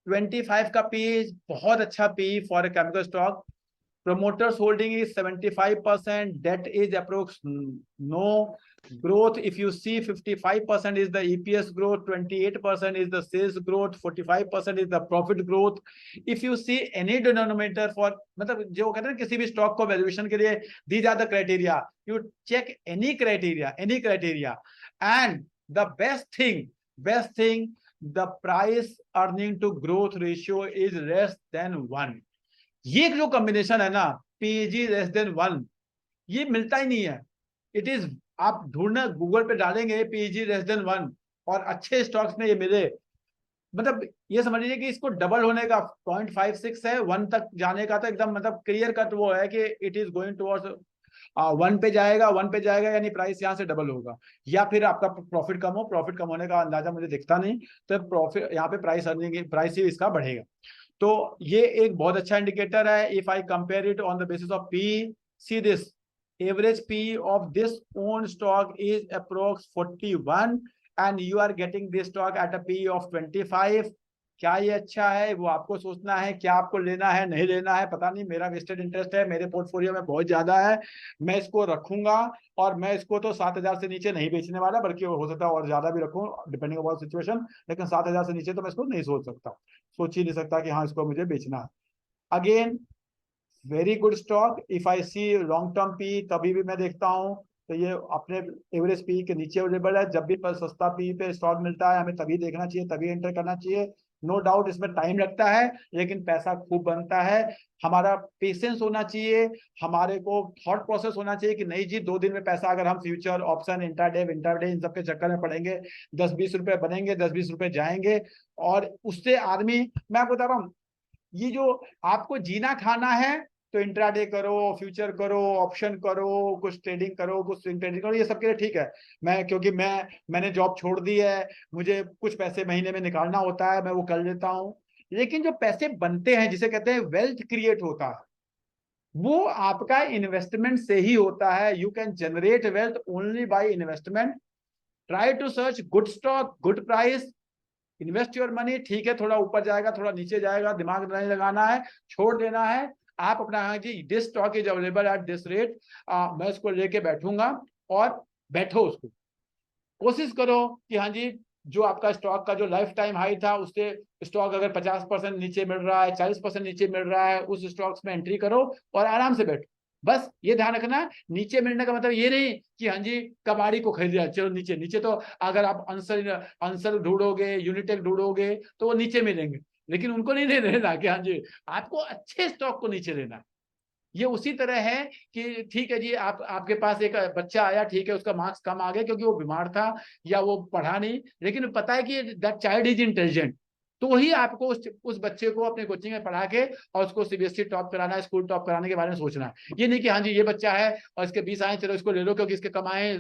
25 का P बहुत अच्छा P for a chemical stock. Promoters holding is 75%, debt is approx no. Growth, if you see 55% is the EPS growth, 28% is the sales growth, 45% is the profit growth. If you see any denominator for, मतलब जो कहते हैं किसी भी stock को valuation के लिए, these are the criteria. You check any criteria, and the best thing, the price earning to growth ratio is less than 1. ये जो कॉम्बिनेशन है ना, पीजी लेस देन 1, ये मिलता ही नहीं है। इट इज, आप ढूंढना गूगल पे डालेंगे पीजी लेस देन 1 और अच्छे स्टॉक्स में ये मिले, मतलब ये समझ लीजिए कि इसको डबल होने का 0.56 है, 1 तक जाने का तो एकदम मतलब क्लियर कट वो है कि इट इज गोइंग टुवर्ड्स 1 पे जाएगा यानी प्राइस यहाँ से डबल होगा, या फिर आपका प्रॉफिट कम हो। प्रॉफिट कम होने का अंदाजा मुझे दिखता नहीं, तो प्रॉफिट यहाँ पे प्राइस ही इसका बढ़ेगा। तो ये एक बहुत अच्छा इंडिकेटर है। If I compare it on the basis of P, see this average P of this own stock is approx 41 and you are getting this stock at a P of 25। क्या ये अच्छा है? वो आपको सोचना है, क्या आपको लेना है नहीं लेना है पता नहीं। मेरा वेस्टेड इंटरेस्ट है, मेरे पोर्टफोलियो में बहुत ज्यादा है, मैं इसको रखूंगा, और मैं इसको तो 7,000 से नीचे नहीं बेचने वाला, बल्कि हो सकता है और ज्यादा भी रखूं डिपेंडिंग अपॉन सिचुएशन, लेकिन 7,000 से नीचे तो मैं इसको नहीं सोच ही नहीं सकता कि हाँ इसको मुझे बेचना है। Again very good stock. If I see long term P, तभी भी मैं देखता हूँ तो ये अपने एवरेज पी के नीचे अवेलेबल है। जब भी सस्ता पी पे स्टॉक मिलता है हमें तभी देखना चाहिए, तभी एंटर करना चाहिए। नो डाउट इसमें टाइम लगता है, लेकिन पैसा खूब बनता है। हमारा पेशेंस होना चाहिए, हमारे को थॉट प्रोसेस होना चाहिए कि नहीं जी 2 दिन में पैसा, अगर हम फ्यूचर ऑप्शन इंट्राडे इन सब के चक्कर में पड़ेंगे, 10-20 रुपए बनेंगे, 10-20 रुपए जाएंगे, और उससे आदमी, मैं आपको बता रहा हूँ, ये जो आपको जीना खाना है तो इंट्राडे करो, फ्यूचर करो, ऑप्शन करो, कुछ ट्रेडिंग करो, कुछ स्विंग ट्रेडिंग करो, ये सब के लिए ठीक है। क्योंकि मैंने जॉब छोड़ दी है, मुझे कुछ पैसे महीने में निकालना होता है, मैं वो कर लेता हूँ। लेकिन जो पैसे बनते हैं, जिसे कहते हैं वेल्थ क्रिएट होता है, वो आपका इन्वेस्टमेंट से ही होता है। You can generate wealth only by investment. Try to search good stock, good price, invest your money. ठीक है, थोड़ा ऊपर जाएगा, थोड़ा नीचे जाएगा, दिमाग नहीं लगाना है, छोड़ देना है। आप अपना हाँ जी this stock is available at this rate, मैं इसको लेके बैठूंगा, और बैठो उसको, कोशिश करो कि हाँ जी जो आपका स्टॉक का जो लाइफ टाइम हाई था उससे स्टॉक अगर 50% नीचे मिल रहा है, 40% नीचे मिल रहा है, उस स्टॉक्स में एंट्री करो और आराम से बैठो। बस ये ध्यान रखना, नीचे मिलने का मतलब ये नहीं कि हाँ जी कबाड़ी को खरीद लिया चलो नीचे। नीचे तो अगर आप आंसर ढूंढोगे, यूनिटेक ढूंढोगे तो वो नीचे मिलेंगे, लेकिन उनको नहीं लेना कि हाँ जी आपको अच्छे स्टॉक को नीचे लेना है। ये उसी तरह है कि ठीक है जी, आपके पास एक बच्चा आया, ठीक है उसका मार्क्स कम आ गया क्योंकि वो बीमार था या वो पढ़ा नहीं, लेकिन पता है कि दैट चाइल्ड इज इंटेलिजेंट, तो वही आपको उस बच्चे को अपने कोचिंग में पढ़ा के और उसको सीबीएसई टॉप कराना है, स्कूल टॉप कराने के बारे में सोचना है। ये नहीं कि हाँ जी ये बच्चा है और इसके 20 आए चलो इसको ले लो क्योंकि इसके कम आए,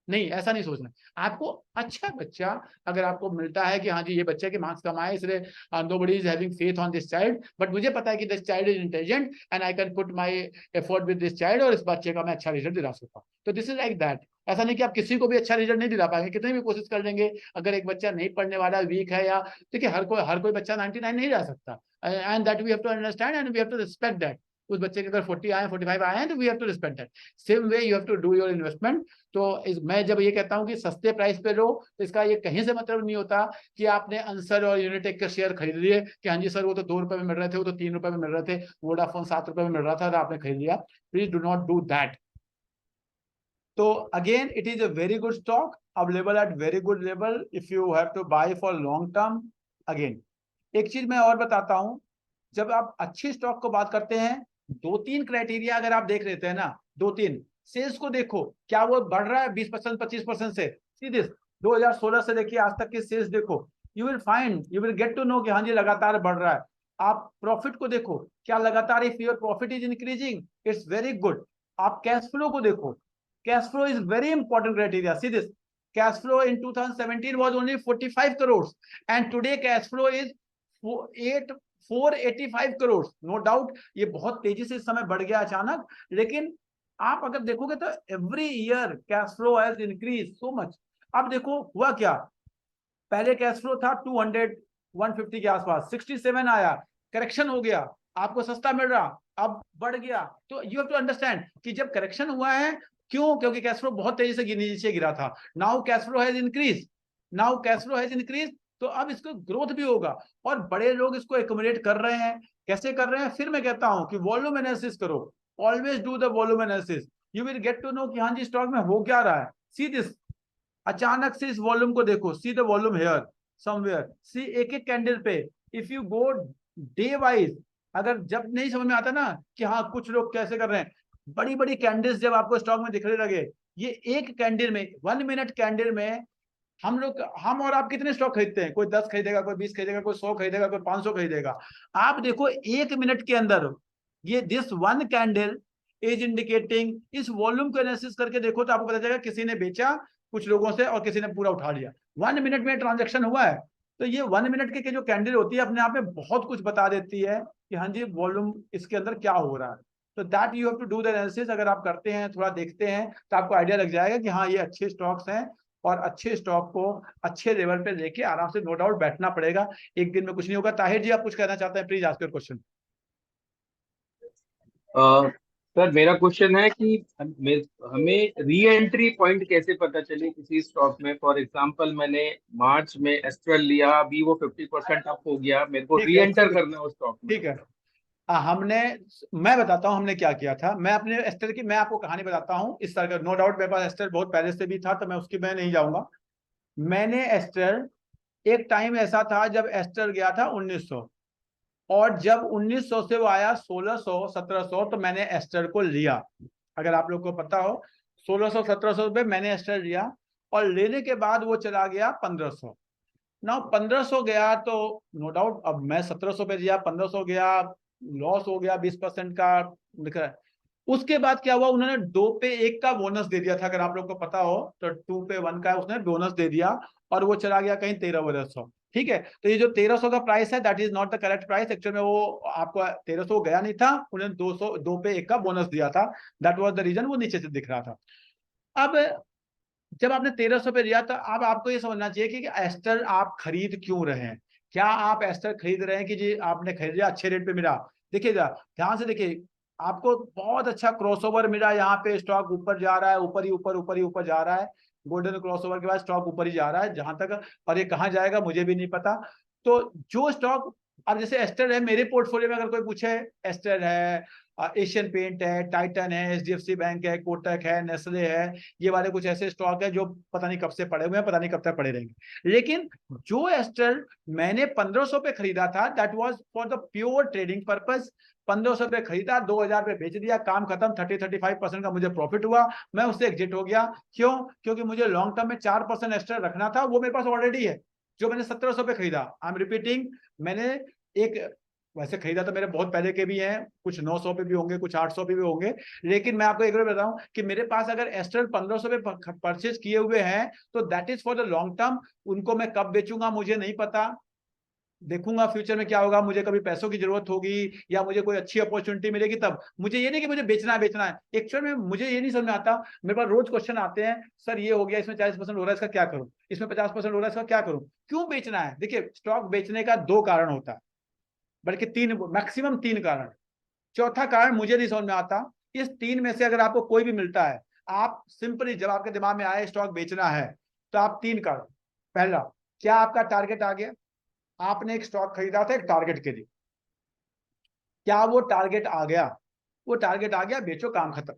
नहीं ऐसा नहीं सोचना। आपको अच्छा बच्चा अगर आपको मिलता है कि हाँ जी ये बच्चे के मार्क्स कम आए इसलिए nobody is having faith on this child, but मुझे पता है कि this child is intelligent and I can put my effort with this child, और इस बच्चे का मैं अच्छा रिजल्ट दिला सकता हूँ। तो दिस इज लाइक दैट। ऐसा नहीं कि आप किसी को भी अच्छा रिजल्ट नहीं दिला पाएंगे, कितनी भी कोशिश कर लेंगे, अगर एक बच्चा नहीं पढ़ने वाला, वीक है, या देखिए हर कोई बच्चा 99 नहीं ला सकता, and that we have to understand and we have to respect that. उस बच्चे के अगर 40 आए, 45 आए हैं, तो we have to respect that. Same way you have to do your investment. तो मैं जब ये कहता हूँ कि सस्ते प्राइस पे लो, तो इसका ये कहीं से मतलब नहीं होता कि आपने आंसर और यूनिटेक के शेयर खरीद लिए कि हाँ जी सर वो तो 2 रुपए में मिल रहे थे, वो तो 3 रुपए में मिल रहे थे, वोडाफोन 7 रुपए में मिल रहा था तो आपने खरीद लिया। Please do not do that. तो again it is a very good stock, available at very good level if you have to buy for long term. Again एक चीज मैं और बताता हूं, जब आप अच्छी स्टॉक को बात करते हैं, 2-3 क्राइटेरिया अगर आप देख लेते हैं ना, 2-3 सेल्स को देखो, क्या वो बढ़ रहा है 20% 25% से? सी दिस 2016 से देखिए आज तक की सेल्स देखो, you will get to know कि हाँ जी लगातार बढ़ रहा है। आप प्रॉफिट को देखो, क्या लगातार if your profit is increasing, it's very good. आप कैश फ्लो को देखो, cash flow is very important criteria. See this, cash flow in 2017 was only 45 crores and today cash flow is 485 crores। No doubt ये बहुत तेजी से इस समय बढ़ गया अचानक, लेकिन आप अगर देखोगे तो every year cash flow has increase so much. अब देखो हुआ क्या, पहले कैश फ्लो था 200-150 के आसपास, 67 आया, करेक्शन हो गया, आपको सस्ता मिल रहा, अब बढ़ गया। तो यू हैव टू अंडरस्टैंड कि जब करेक्शन हुआ है, क्यों? क्योंकि कैश फ्लो बहुत तेजी से नीचे गिरा था। Now cash flow has increase, तो अब इसको ग्रोथ भी होगा और बड़े लोग इसको एक्युमुलेट कर रहे हैं। कैसे कर रहे हैं? फिर मैं कहता हूं कि वॉल्यूम एनालिसिस करो, always do the volume analysis, you will get to know कि हाँ जी स्टॉक में हो क्या रहा है। सी दिस, अचानक से इस वॉल्यूम को देखो, see the volume here somewhere, see एक एक कैंडल पे, if you go day wise, अगर जब नहीं समझ में आता ना कि हाँ कुछ लोग कैसे कर रहे हैं, बड़ी बड़ी कैंडल्स जब आपको स्टॉक में दिखने लगे, ये एक कैंडल में, 1 मिनट कैंडल में हम और आप कितने स्टॉक खरीदते हैं? कोई 10 खरीदेगा, कोई 20 खरीदेगा, कोई 100 खरीदेगा, कोई 500 खरीदेगा। आप देखो 1 मिनट के अंदर ये दिस 1 कैंडल इज इंडिकेटिंग, इस वॉल्यूम को एनालिसिस करके देखो तो आपको पता चलेगा किसी ने बेचा कुछ लोगों से और किसी ने पूरा उठा लिया। 1 मिनट में ट्रांजेक्शन हुआ है। तो ये 1 मिनट के जो कैंडल होती है अपने आप में बहुत कुछ बता देती है कि हाँ जी वॉल्यूम इसके अंदर क्या हो रहा है। तो that you have to do the analysis. अगर आप करते हैं, थोड़ा देखते हैं, तो आपको आइडिया लग जाएगा कि हाँ ये अच्छे स्टॉक्स हैं और अच्छे स्टॉक को अच्छे लेवल पे लेके आराम से नो डाउट बैठना पड़ेगा। एक दिन में कुछ नहीं होगा। ताहिर जी आप कुछ कहना चाहते हैं? Please ask your question. Sir मेरा क्वेश्चन है कि हमें री एंट्री पॉइंट कैसे पता चले किसी स्टॉक में? फॉर एग्जांपल मैंने मार्च में एस्ट्रल लिया, अभी वो 50% अप हो गया, मेरे को री एंटर करना है उस स्टॉक में। ठीक है, मैं बताता हूं हमने क्या किया था। मैं अपने एस्टर की मैं आपको कहानी बताता हूं इस तरह का। नो डाउट मेरे पास एस्टर बहुत पहले से भी था, तो मैं उसकी मैं नहीं जाऊंगा। मैंने एस्टर, एक टाइम ऐसा था जब एस्टर गया था 1900, और जब 1900 से वो आया 1600 1700, तो मैंने एस्टर को लिया। अगर आप लोग को पता हो 1600-1700 रुपए मैंने एस्टर लिया, और लेने के बाद वो चला गया 1500। ना 1500 गया तो नो डाउट अब मैं 1700 पे लिया, 1500 गया, लॉस हो गया 20% का दिख रहा है। उसके बाद क्या हुआ, उन्होंने 2 पे 1 का बोनस दे दिया था। अगर आप लोग को पता हो तो 2 पे 1 का उसने बोनस दे दिया, और वो चला गया कहीं 1300। ठीक है, तो ये जो 1300 का प्राइस है that is not the correct price. Actual में वो आपको 1300 गया नहीं था, उन्होंने 2 पे 1 का बोनस दिया था, दैट वाज द रीजन वो नीचे से दिख रहा था। अब जब आपने 1300 पे लिया, तो अब आपको ये समझना चाहिए कि एस्टर आप खरीद क्यों रहे हैं। क्या आप एस्टर खरीद रहे हैं कि जी आपने खरीद लिया अच्छे रेट पे मिला? देखिएगा ध्यान से, देखिए आपको बहुत अच्छा क्रॉसओवर मिला, यहाँ पे स्टॉक ऊपर जा रहा है, ऊपर ही ऊपर जा रहा है, गोल्डन क्रॉसओवर के बाद स्टॉक ऊपर ही जा रहा है जहां तक, और ये कहाँ जाएगा मुझे भी नहीं पता। तो जो स्टॉक, अब जैसे एस्टर है मेरे पोर्टफोलियो में, अगर कोई पूछे एस्टर है, एशियन पेंट है, टाइटन है, एचडीएफसी बैंक है, कोटक है, नेस्ले है, ये वाले कुछ ऐसे स्टॉक है जो पता नहीं कब से पड़े हुए हैं, पता नहीं कब तक पड़े रहेंगे। लेकिन जो एस्टर मैंने 1500 पे खरीदा था, that was for the pure trading purpose. 1500 पे खरीदा, 2000 पे बेच दिया, काम खत्म, 30-35% का मुझे प्रॉफिट हुआ, मैं उससे एग्जिट हो गया। क्यों? क्योंकि मुझे लॉन्ग टर्म में 4% एस्टर रखना था, वो मेरे पास ऑलरेडी है, जो मैंने 1700 पे खरीदा। आई एम रिपीटिंग, मैंने एक, वैसे खरीदा तो मेरे बहुत पहले के भी हैं, कुछ 900 पे भी होंगे, कुछ 800 पे भी होंगे, लेकिन मैं आपको एक बार बताऊं कि मेरे पास अगर एस्टर 1500 पे परचेज किए हुए हैं तो that is for the long term. उनको मैं कब बेचूंगा मुझे नहीं पता, देखूंगा फ्यूचर में क्या होगा, मुझे कभी पैसों की जरूरत होगी या मुझे कोई अच्छी अपॉर्चुनिटी मिलेगी तब। मुझे ये नहीं कि मुझे बेचना है। एक्चुअल में मुझे ये नहीं समझ में आता, मेरे पास रोज क्वेश्चन आते हैं, सर ये हो गया, इसमें 40% हो रहा है, इसका क्या करूं, इसमें 50% हो रहा है, इसका क्या करूं, क्यों बेचना है। देखिए, स्टॉक बेचने का 2 कारण होता है, बल्कि 3, मैक्सिमम 3 कारण। चौथा कारण मुझे नहीं समझ में आता। इस 3 में से अगर आपको कोई भी मिलता है, आप सिंपली, जब आपके दिमाग में आए स्टॉक बेचना है, तो आप 3 कारण। पहला, क्या आपका टारगेट आ गया, आपने एक स्टॉक खरीदा था एक टारगेट के लिए, क्या वो टारगेट आ गया, वो टारगेट आ गया, बेचो, काम खत्म,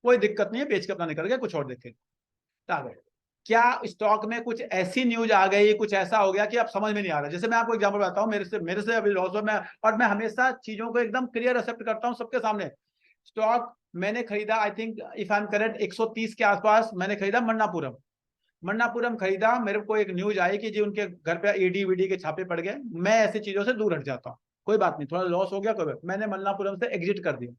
कोई दिक्कत नहीं है, बेच के अपना निकल गया, कुछ और देखे। टारगेट, क्या स्टॉक में कुछ ऐसी न्यूज आ गई, कुछ ऐसा हो गया कि अब समझ में नहीं आ रहा। जैसे मैं आपको एग्जांपल बताता हूं, मेरे से अभी लॉस हुआ, मैं हमेशा चीजों को एकदम क्लियर एक्सेप्ट करता हूं सबके सामने। स्टॉक मैंने खरीदा, I think if I am correct, 130 के आसपास मैंने खरीदा मन्नापुरम खरीदा। मेरे को एक न्यूज आई कि जी उनके घर पे ईडी वीडी के छापे पड़ गए। मैं ऐसी चीजों से दूर हट जाता हूँ, कोई बात नहीं, थोड़ा लॉस हो गया, कोई बात, मैंने मन्नापुरम से एग्जिट कर दिया।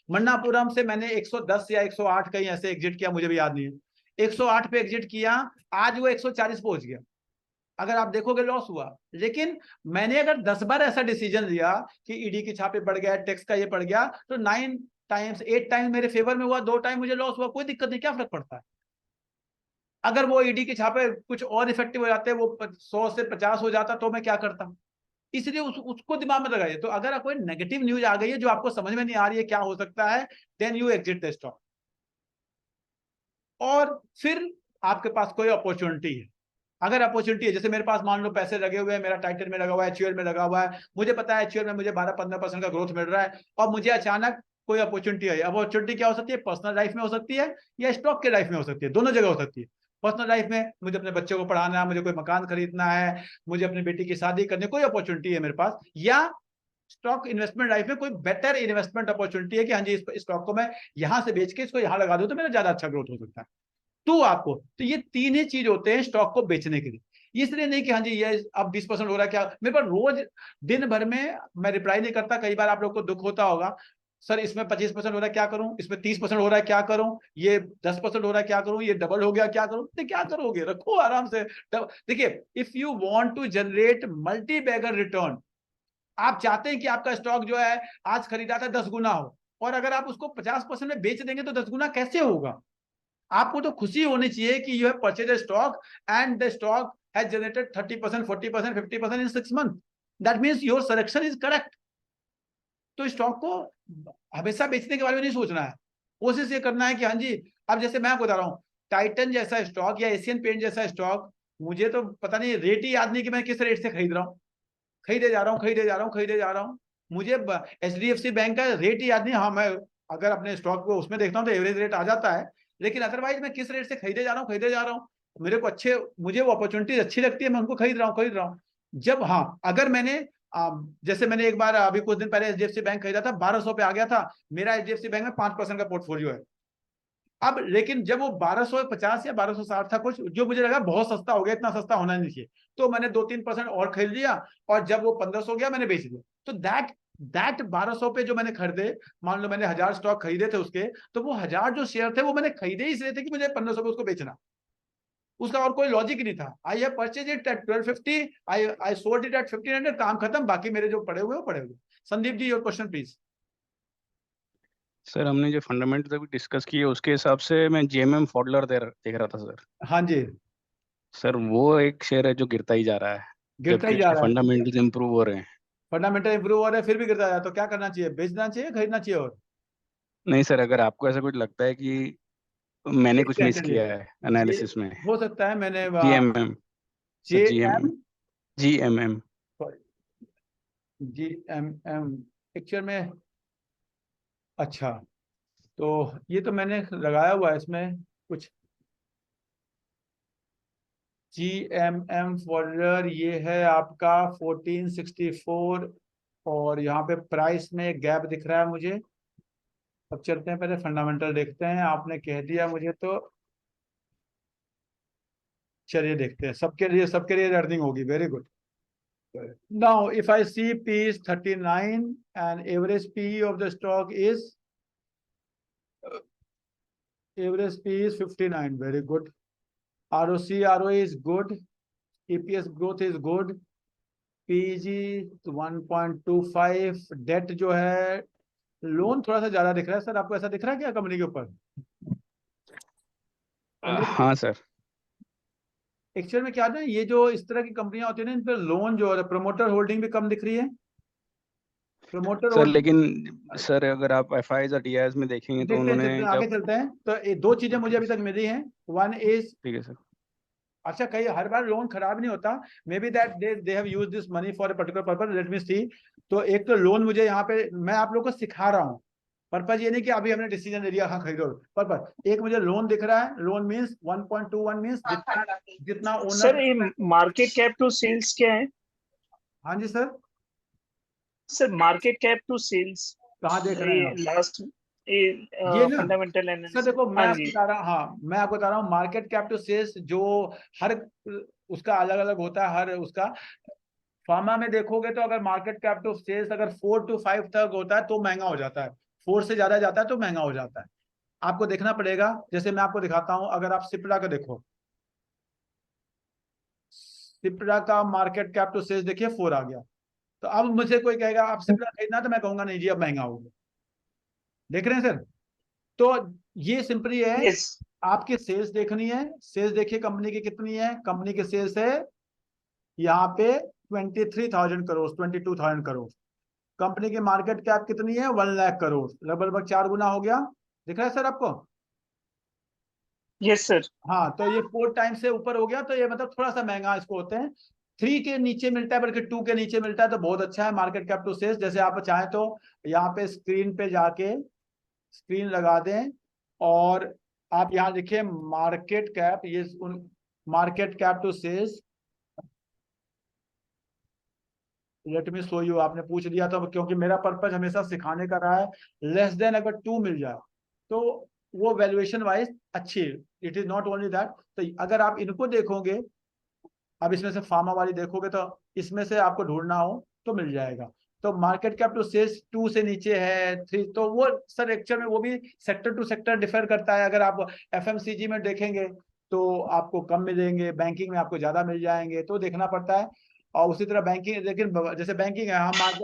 मन्नापुरम से मैंने 110 या 108 कहीं ऐसे एग्जिट किया, मुझे भी याद नहीं है। 108 पे एग्जिट किया, आज वो 140 पहुंच गया। अगर आप देखोगे लॉस हुआ, लेकिन मैंने अगर 10 बार ऐसा डिसीजन लिया कि ईडी के छापे पड़ गया, टैक्स का ये पड़ गया, तो 9 टाइम्स 8 टाइम्स मेरे फेवर में हुआ, 2 टाइम मुझे लॉस हुआ, कोई दिक्कत नहीं, क्या फर्क पड़ता है। अगर वो ईडी के छापे कुछ और इफेक्टिव हो जाते, वो 100 से 50 हो जाता, तो मैं क्या करता। इसलिए उसको दिमाग में लगाइए। तो अगर कोई नेगेटिव न्यूज आ गई है जो आपको समझ में नहीं आ रही है क्या हो सकता है, then you exit the stock. और फिर आपके पास कोई अपॉर्चुनिटी है, अगर अपॉर्चुनिटी है, जैसे मेरे पास मान लो पैसे लगे हुए हैं, मेरा टाइटन में लगा हुआ है, एचयूएल में लगा हुआ है, मुझे पता है एचयूएल में मुझे 12-15% का ग्रोथ मिल रहा है, और मुझे अचानक कोई अपॉर्चुनिटी आई। अपॉर्चुनिटी क्या हो सकती है, पर्सनल लाइफ में हो सकती है या स्टॉक के लाइफ में हो सकती है, दोनों जगह हो सकती है। पर्सनल लाइफ में मुझे अपने बच्चों को पढ़ाना है, मुझे कोई मकान खरीदना है, मुझे अपनी बेटी की शादी करनी, कोई अपॉर्चुनिटी है मेरे पास, या स्टॉक इन्वेस्टमेंट लाइफ में कोई बेटर इन्वेस्टमेंट अपॉर्चुनिटी है कि हाँ जी इस स्टॉक को मैं यहां से बेच के इसको यहां लगा दूं तो मेरा ज्यादा अच्छा ग्रोथ हो सकता है। तो आपको, तो ये 3 ही चीज होते हैं स्टॉक को बेचने के लिए। इसलिए नहीं कि हाँ जी ये अब 20% हो रहा है, क्या मेरे पास रोज दिन भर में मैं रिप्लाई नहीं करता, कई बार आप लोग को दुख होता होगा, सर इसमें 25% हो रहा है क्या करूं, इसमें 30% हो रहा है क्या करूं, ये 10% हो रहा है क्या करूं, ये डबल हो गया क्या करूं। तो क्या करोगे, रखो आराम से। देखिए, if you want to generate multi bagger return, आप चाहते हैं कि आपका स्टॉक जो है आज खरीदा था 10 गुना हो, और अगर आप उसको 50% में बेच देंगे तो 10 गुना कैसे होगा। आपको तो खुशी होनी चाहिए कि you have purchase stock and the stock has generated 30%, 40%, 50% in 6 month, that means your selection is correct. तो स्टॉक को हमेशा बेचने के बारे में नहीं सोचना है, कोशिश ये करना है कि हाँ जी, अब जैसे मैं आपको बता रहा हूँ, टाइटन जैसा स्टॉक या एशियन पेंट जैसा स्टॉक, मुझे तो पता नहीं, रेट ही याद नहीं कि मैं किस रेट से खरीद रहा हूँ, खरीदे जा रहा हूँ। मुझे एचडीएफसी बैंक का रेट ही याद नहीं। हाँ, मैं अगर अपने स्टॉक को उसमें देखता हूँ तो एवरेज रेट आ जाता है, लेकिन अदरवाइज मैं किस रेट से खरीदे जा रहा हूँ, मेरे को मुझे वो अपॉर्चुनिटी अच्छी लगती है, मैं उनको खरीद रहा हूँ। जब, हाँ, अगर मैंने जैसे मैंने एक बार अभी कुछ दिन पहले एचडीएफसी बैंक खरीदा था, 1200 पे आ गया था, मेरा एचडीएफसी बैंक में 5% का पोर्टफोलियो है। अब लेकिन जब वो 1250 या 1260 था कुछ, जो मुझे लगा बहुत सस्ता हो गया, इतना सस्ता होना नहीं चाहिए, तो मैंने 2-3% और खरीद लिया, और जब वो 1500 हो गया मैंने बेच दिया। तो दैट 1200 पे जो मैंने खरीदे, मान लो मैंने 1000 स्टॉक खरीदे थे उसके, तो वो 1000 जो शेयर थे वो मैंने खरीदे इसलिए थे कि मुझे 1500 पे उसको बेचना, उसका और कोई लॉजिक नहीं था। I have purchase it at 1250, I sold it at 1500, काम खत्म, बाकी मेरे जो पड़े हुए वो पड़े हुए। Sandeep ji, your question please. Sir हमने जो फंडामेंटल अभी डिस्कस किए उसके हिसाब से मैं जेएमएम फॉडलर देख रहा था सर। हाँ जी, सर वो एक शेयर है जो गिरता ही जा रहा है, गिरता ही जबकि जा उसके रहा है, फंडामेंटल्स इंप्रूव हो रहे हैं। फंडामेंटल इंप्रूव हो रहा है, फिर भी गिरता है, तो क्या करना चाहिए, बेचना चाहिए, खरीदना चाहिए? और नहीं सर, अगर आपको ऐसा कुछ लगता है कि मैंने कुछ मिस चलिए, किया है एनालिसिस में। हो सकता है मैंने GMM sir, JM GMM GMM actual में, अच्छा तो ये तो मैंने लगाया हुआ है इसमें कुछ GMM फॉरवर्ड, ये है आपका 1464 और यहाँ पे प्राइस में गैप दिख रहा है मुझे। अब चलते हैं पहले फंडामेंटल देखते हैं, आपने कह दिया मुझे तो चलिए देखते हैं। सबके लिए अर्निंग होगी, very good. Now if I see P is 39 and average PE of the stock is 59, very good. ROC ROE is good, EPS growth is good, PEG 1.25, date जो है लोन थोड़ा सा ज्यादा दिख रहा है सर, आपको ऐसा दिख रहा है क्या कंपनी के ऊपर? हाँ सर। एक्चुअल में क्या है, ये जो इस तरह की कंपनियां होती है ना, इन पर लोन जो है, प्रमोटर होल्डिंग भी कम दिख रही है। प्रमोटर सर लेकिन सर अगर आप FIs और DIs में देखेंगे तो देखते हैं, उन्होंने आगे चलते हैं। तो ये दो चीजें मुझे अभी तक मिली हैं। वन इज, ठीक है सर। अच्छा कई हर बार लोन खराब नहीं होता, maybe that they have used this money for a particular purpose, let me see. तो एक तो लोन मुझे यहाँ पे, मैं आप लोगों को सिखा रहा हूँ, पर्पज ये नहीं कि अभी हमने डिसीजन ले लिया हाँ खरीदो, पर्पज एक मुझे लोन दिख रहा है। लोन मींस 1.21 मींस जितना ओनर। सर ये मार्केट कैप टू सेल्स क्या है? हाँ जी sir, sir market cap to sales कहाँ देख रहे हैं आप? लास्ट ये ना फंडामेंटल सर एनालिसिस। देखो, मैं हाँ आपको जी, बता रहा हूँ, हाँ मैं आपको बता रहा हूँ, मार्केट कैप टू सेल्स जो हर उसका अलग अलग होता है, हर उसका। फार्मा में देखोगे तो अगर मार्केट कैप टू सेल्स अगर 4 to 5 तक होता है तो महंगा हो जाता है, 4 से ज्यादा जाता है तो महंगा हो जाता है। आपको देखना पड़ेगा, जैसे मैं आपको दिखाता हूं, अगर आप सिप्ला का देखो, सिप्ला का मार्केट कैप टू सेल्स देखिए 4 आ गया। तो अब मुझे कोई कहेगा आप सिप्ला खरीदना, तो मैं कहूंगा नहीं जी अब महंगा हो गया। देख रहे हैं सर? तो ये सिंपली है, यस आपकी सेल्स देखनी है। सेल्स देखिए कंपनी की कितनी है, कंपनी की सेल्स है यहाँ पे 23,000 करोड़, 22,000 करोड़। कंपनी की मार्केट कैप कितनी है, 1 लाख करोड़, लगभग 4 गुना हो गया। दिख रहा है सर आपको? Yes sir. हाँ, तो ये 4 टाइम से ऊपर हो गया, तो ये मतलब थोड़ा सा महंगा इसको होते हैं। 3 के नीचे मिलता है, बल्कि 2 के नीचे मिलता है तो बहुत अच्छा है मार्केट कैप टू सेल्स। जैसे आप चाहें तो यहाँ पे स्क्रीन पे जाके स्क्रीन लगा दें और आप यहाँ लिखिए मार्केट कैप, ये market cap to sales. Let me show you, आपने पूछ लिया तो, क्योंकि मेरा पर्पज हमेशा सिखाने का रहा है। लेस देन अगर 2 मिल जाए तो वो वैल्यूएशन वाइज अच्छी, it is not only that. तो अगर आप इनको देखोगे, अब इसमें से फार्मा वाली देखोगे तो इसमें से आपको ढूंढना हो तो मिल जाएगा। तो मार्केट कैप टू सेल्स 2 से नीचे है, 3, तो वो सर एक्चुअल में वो भी सेक्टर टू सेक्टर डिफर करता है। अगर आप FMCG में देखेंगे तो आपको कम मिलेंगे, बैंकिंग में आपको ज्यादा मिल जाएंगे, तो देखना पड़ता है। और उसी तरह बैंकिंग, लेकिन जैसे बैंकिंग है,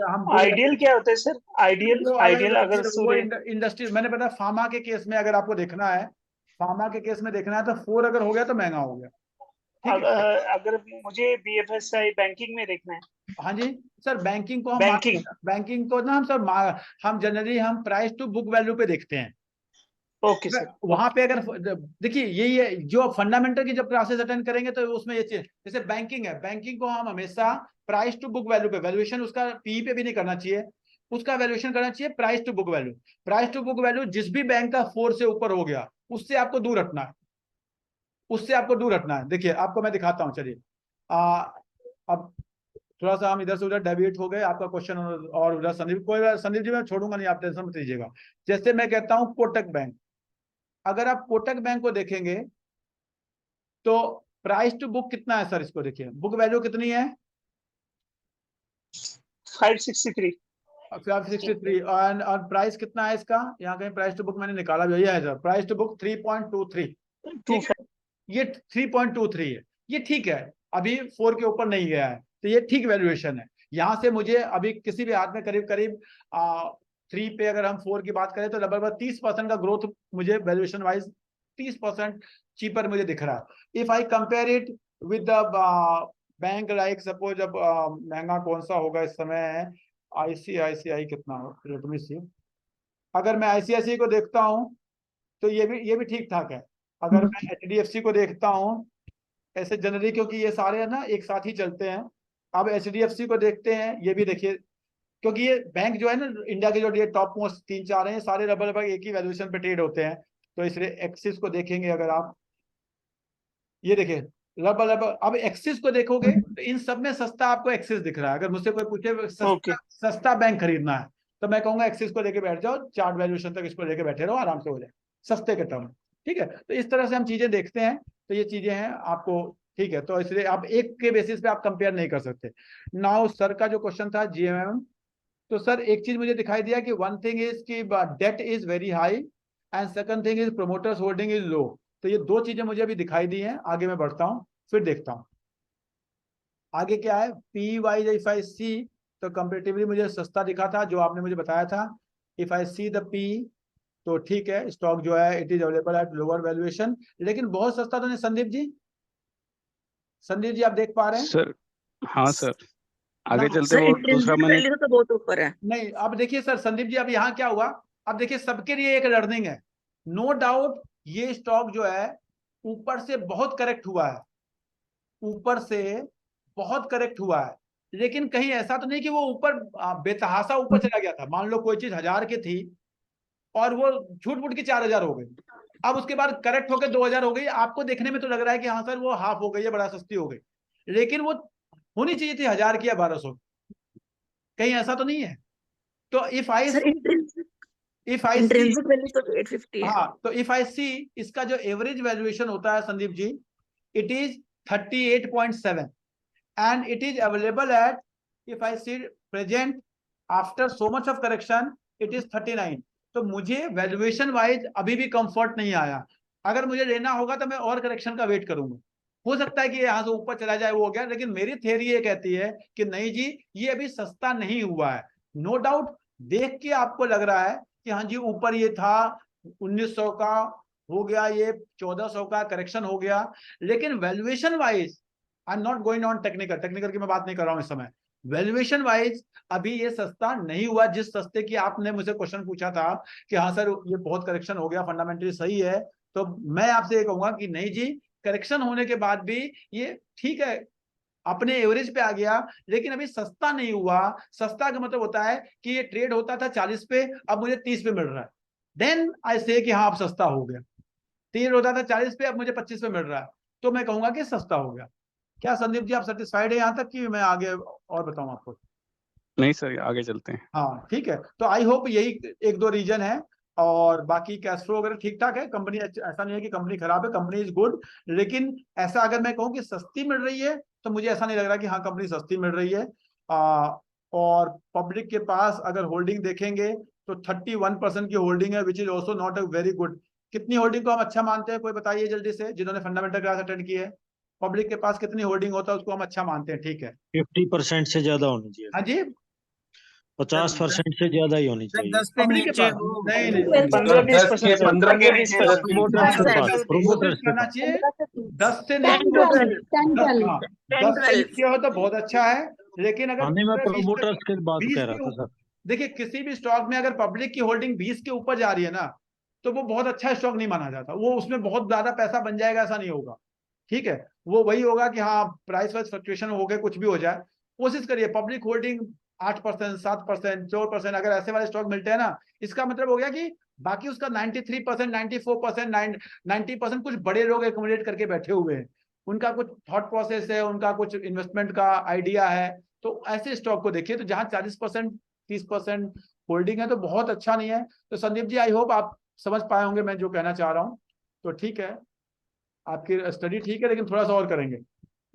हम आइडियल क्या होता है सर? आइडियल वो अगर सूर्य इंडस्ट्री, मैंने बताया फार्मा के केस में अगर आपको देखना है, फार्मा के केस में देखना है तो 4 अगर हो गया तो महंगा हो गया। ठीक है, अगर मुझे BFSI बैंकिंग में देखना है। हाँ जी सर, बैंकिंग को हम बैंकिंग बैंकिंग को ना हम सर हम जनरली हम प्राइस टू बुक वैल्यू पे देखते हैं। Okay sir. वहां पे अगर देखिए यही है, जो फंडामेंटल की जब क्लासेस अटेंड करेंगे तो उसमें ये चीज, जैसे बैंकिंग है, बैंकिंग को हम हमेशा प्राइस टू बुक वैल्यू पे, वैल्यूएशन उसका PE पे भी नहीं करना चाहिए, उसका वैल्यूएशन करना चाहिए price to book value. Price to book value जिस भी बैंक का 4 से ऊपर हो गया उससे आपको दूर हटना है, उससे आपको दूर हटना है। देखिए आपको मैं दिखाता हूँ, चलिए अब थोड़ा सा हम इधर से उधर डेविएट हो गए, आपका क्वेश्चन और उधर संदीप, कोई संदीप जी मैं छोड़ूंगा नहीं, आप टेंशन मत लीजिएगा। जैसे मैं कहता हूँ कोटक बैंक, अगर आप कोटक बैंक को देखेंगे तो प्राइस टू बुक कितना है सर, इसको देखिए, बुक वैल्यू कितनी है 563 563, और प्राइस कितना है इसका, यहाँ कहीं प्राइस टू बुक मैंने निकाला भी है सर, प्राइस टू बुक 3.23, ठीक है, ये 3.23 है, ये ठीक है, अभी 4 के ऊपर नहीं गया है, तो ये ठीक वैल्यूएशन है। यहाँ से मुझे अभी किसी भी हाथ में करीब करीब 3 पे अगर हम 4 की बात करें तो लगभग 30% का ग्रोथ मुझे वैल्यूएशन वाइज 30% चीपर मुझे दिख रहा है। If I compare it with the bank, like suppose, अब महंगा कौन सा होगा इस समय, ICICI कितना हो, लेट मी सी। अगर मैं ICICI को देखता हूं तो ये भी ठीक ठाक है। अगर मैं HDFC को देखता हूँ ऐसे जनरली, क्योंकि ये सारे ना एक साथ ही चलते हैं। अब HDFC को देखते हैं, ये भी देखिए, क्योंकि ये बैंक जो है ना इंडिया के जो ये टॉप मोस्ट 3-4 हैं, सारे लगभग एक ही वैल्यूएशन पे ट्रेड होते हैं। तो इसलिए एक्सिस को देखेंगे अगर आप, ये देखिए लगभग अब एक्सिस को देखोगे तो इन सब में सस्ता आपको एक्सिस दिख रहा है। अगर मुझसे कोई पूछे सस्ता बैंक खरीदना है तो मैं कहूंगा एक्सिस को लेके बैठ जाओ, चार्ट वैल्यूएशन तक इसको लेके बैठे रहो, आराम से हो जाए सस्ते के टर्म। ठीक है, तो इस तरह से हम चीजें देखते हैं। तो ये चीजें हैं आपको, ठीक है। तो इसलिए आप एक के बेसिस पे आप कंपेयर नहीं कर सकते। नाउ सर का जो क्वेश्चन था GMM, तो सर एक चीज मुझे दिखाई दिया कि वन थिंग इज कि debt is very high and second thing is promoters holding is low. तो ये दो चीजें मुझे अभी दिखाई दी हैं। आगे मैं बढ़ता हूं, फिर देखता हूं आगे क्या है। पी वाइज इफ आई सी, तो कंपेरेटिवली मुझे सस्ता दिखा था जो आपने मुझे बताया था। If I see the P, तो ठीक है, स्टॉक जो है it is available at lower valuation, लेकिन बहुत सस्ता तो नहीं। संदीप जी, संदीप जी आप देख पा रहे हैं? सर हाँ सर, आगे ना, चलते सर वो दूसरा इंट्रिंसिक मैंने वैल्यू तो बहुत ऊपर है। नहीं, अब देखिए सर संदीप जी, अब यहाँ क्या हुआ, अब देखिए सबके लिए एक लर्निंग है। नो डाउट ये स्टॉक जो है ऊपर से बहुत करेक्ट हुआ है, ऊपर से बहुत करेक्ट हुआ है, लेकिन कहीं ऐसा तो नहीं कि वो ऊपर बेतहासा ऊपर चला गया था। मान लो कोई चीज 1000 की थी और वो झूठ मूठ की 4000 हो गई, अब उसके बाद करेक्ट होकर 2000 हो गई। आपको देखने में तो लग रहा है कि हाँ सर वो हाफ हो गई है, बड़ा सस्ती हो गई, लेकिन वो होनी चाहिए थी 1000 की या 1200, कहीं ऐसा तो नहीं है। तो if I sir see, intrinsic value तो 850 है। हाँ, तो इफ आई सी इसका जो एवरेज वैल्यूएशन होता है Sandeep ji, it is 38.7 and it is available at, if I see present after so much of correction, it is 39। तो मुझे वैल्यूएशन वाइज अभी भी कंफर्ट नहीं आया। अगर मुझे लेना होगा तो मैं और करेक्शन का वेट करूंगा। हो सकता है कि यहाँ से ऊपर चला जाए, वो हो गया, लेकिन मेरी थ्योरी ये कहती है कि नहीं जी ये अभी सस्ता नहीं हुआ है। नो डाउट देख के आपको लग रहा है कि हाँ जी ऊपर ये था 1900 का हो गया, ये 1400 का करेक्शन हो गया, लेकिन valuation wise I am not going on technical की मैं बात नहीं कर रहा हूं इस समय। वैल्यूएशन वाइज अभी ये सस्ता नहीं हुआ, जिस सस्ते की आपने मुझे क्वेश्चन पूछा था कि हाँ सर ये बहुत करेक्शन हो गया, फंडामेंटली सही है। तो मैं आपसे ये कहूंगा कि नहीं जी, करेक्शन होने के बाद भी ये ठीक है, अपने एवरेज पे आ गया, लेकिन अभी सस्ता नहीं हुआ। सस्ता का मतलब होता है कि ये ट्रेड होता था 40 पे, अब मुझे 30 पे मिल रहा है, देन आई से कि हाँ अब सस्ता हो गया। ट्रेड होता था 40 पे, अब मुझे 25 पे मिल रहा है, तो मैं कहूंगा कि सस्ता हो गया। क्या संदीप जी आप सेटिस्फाइड है यहाँ तक कि मैं आगे और बताऊं आपको? नहीं सर, आगे चलते हैं। हाँ ठीक है, तो आई होप यही 1-2 रीजन है, और बाकी कैश फ्लो वगैरह ठीक ठाक है। कंपनी ऐसा नहीं है कि कंपनी खराब है, कंपनी इज गुड, लेकिन ऐसा अगर मैं कहूँ कि सस्ती मिल रही है तो मुझे ऐसा नहीं लग रहा कि हाँ कंपनी सस्ती मिल रही है। और पब्लिक के पास अगर होल्डिंग देखेंगे तो 31% की होल्डिंग है, which is also not a very good. कितनी होल्डिंग को हम अच्छा मानते हैं, कोई बताइए जल्दी से, जिन्होंने फंडामेंटल क्लास अटेंड की है। पब्लिक के पास कितनी होल्डिंग होता है उसको हम अच्छा मानते हैं, ठीक है? 50% से ज्यादा होनी चाहिए। हाँ जी, 50% से ज्यादा ही होनी चाहिए। 10 पे पब्लिक के नीचे पास हो। नहीं नहीं, 15-20% 15 के नीचे प्रोमोटर्स के पास, कोशिश प्रोमोटर्स के करना पास। चाहिए 10 से 10 नीचे हो, 12 10 12 हाँ 10 से नीचे हो तो बहुत अच्छा है, लेकिन अगर आने में 20 प्रोमोटर्स की बात 20 कह रहा के था ऊपर, सर। देखिए किसी भी स्टॉक में अगर पब्लिक की होल्डिंग 20 के ऊपर जा रही है ना, तो वो बहुत अच्छा स्टॉक नहीं माना जाता। वो उसमें बहुत ज्यादा पैसा बन जाएगा ऐसा नहीं होगा, ठीक है? वो वही होगा कि हाँ प्राइस वाइज फ्लक्चुएशन हो गए, कुछ भी हो जाए। कोशिश करिए पब्लिक होल्डिंग 8%, 7%, 4%, अगर ऐसे वाले स्टॉक मिलते हैं ना, इसका मतलब हो गया कि बाकी उसका 93%, 94%, 90% कुछ बड़े लोग एकोमोडेट करके बैठे हुए हैं, उनका कुछ थॉट प्रोसेस है, उनका कुछ इन्वेस्टमेंट का आइडिया है। तो ऐसे स्टॉक को देखिए, तो जहां 40%, 30% होल्डिंग है तो बहुत अच्छा नहीं है। तो संदीप जी आई होप आप समझ पाए होंगे मैं जो कहना चाह रहा हूँ। तो ठीक है, आपकी स्टडी ठीक है, लेकिन थोड़ा सा और करेंगे।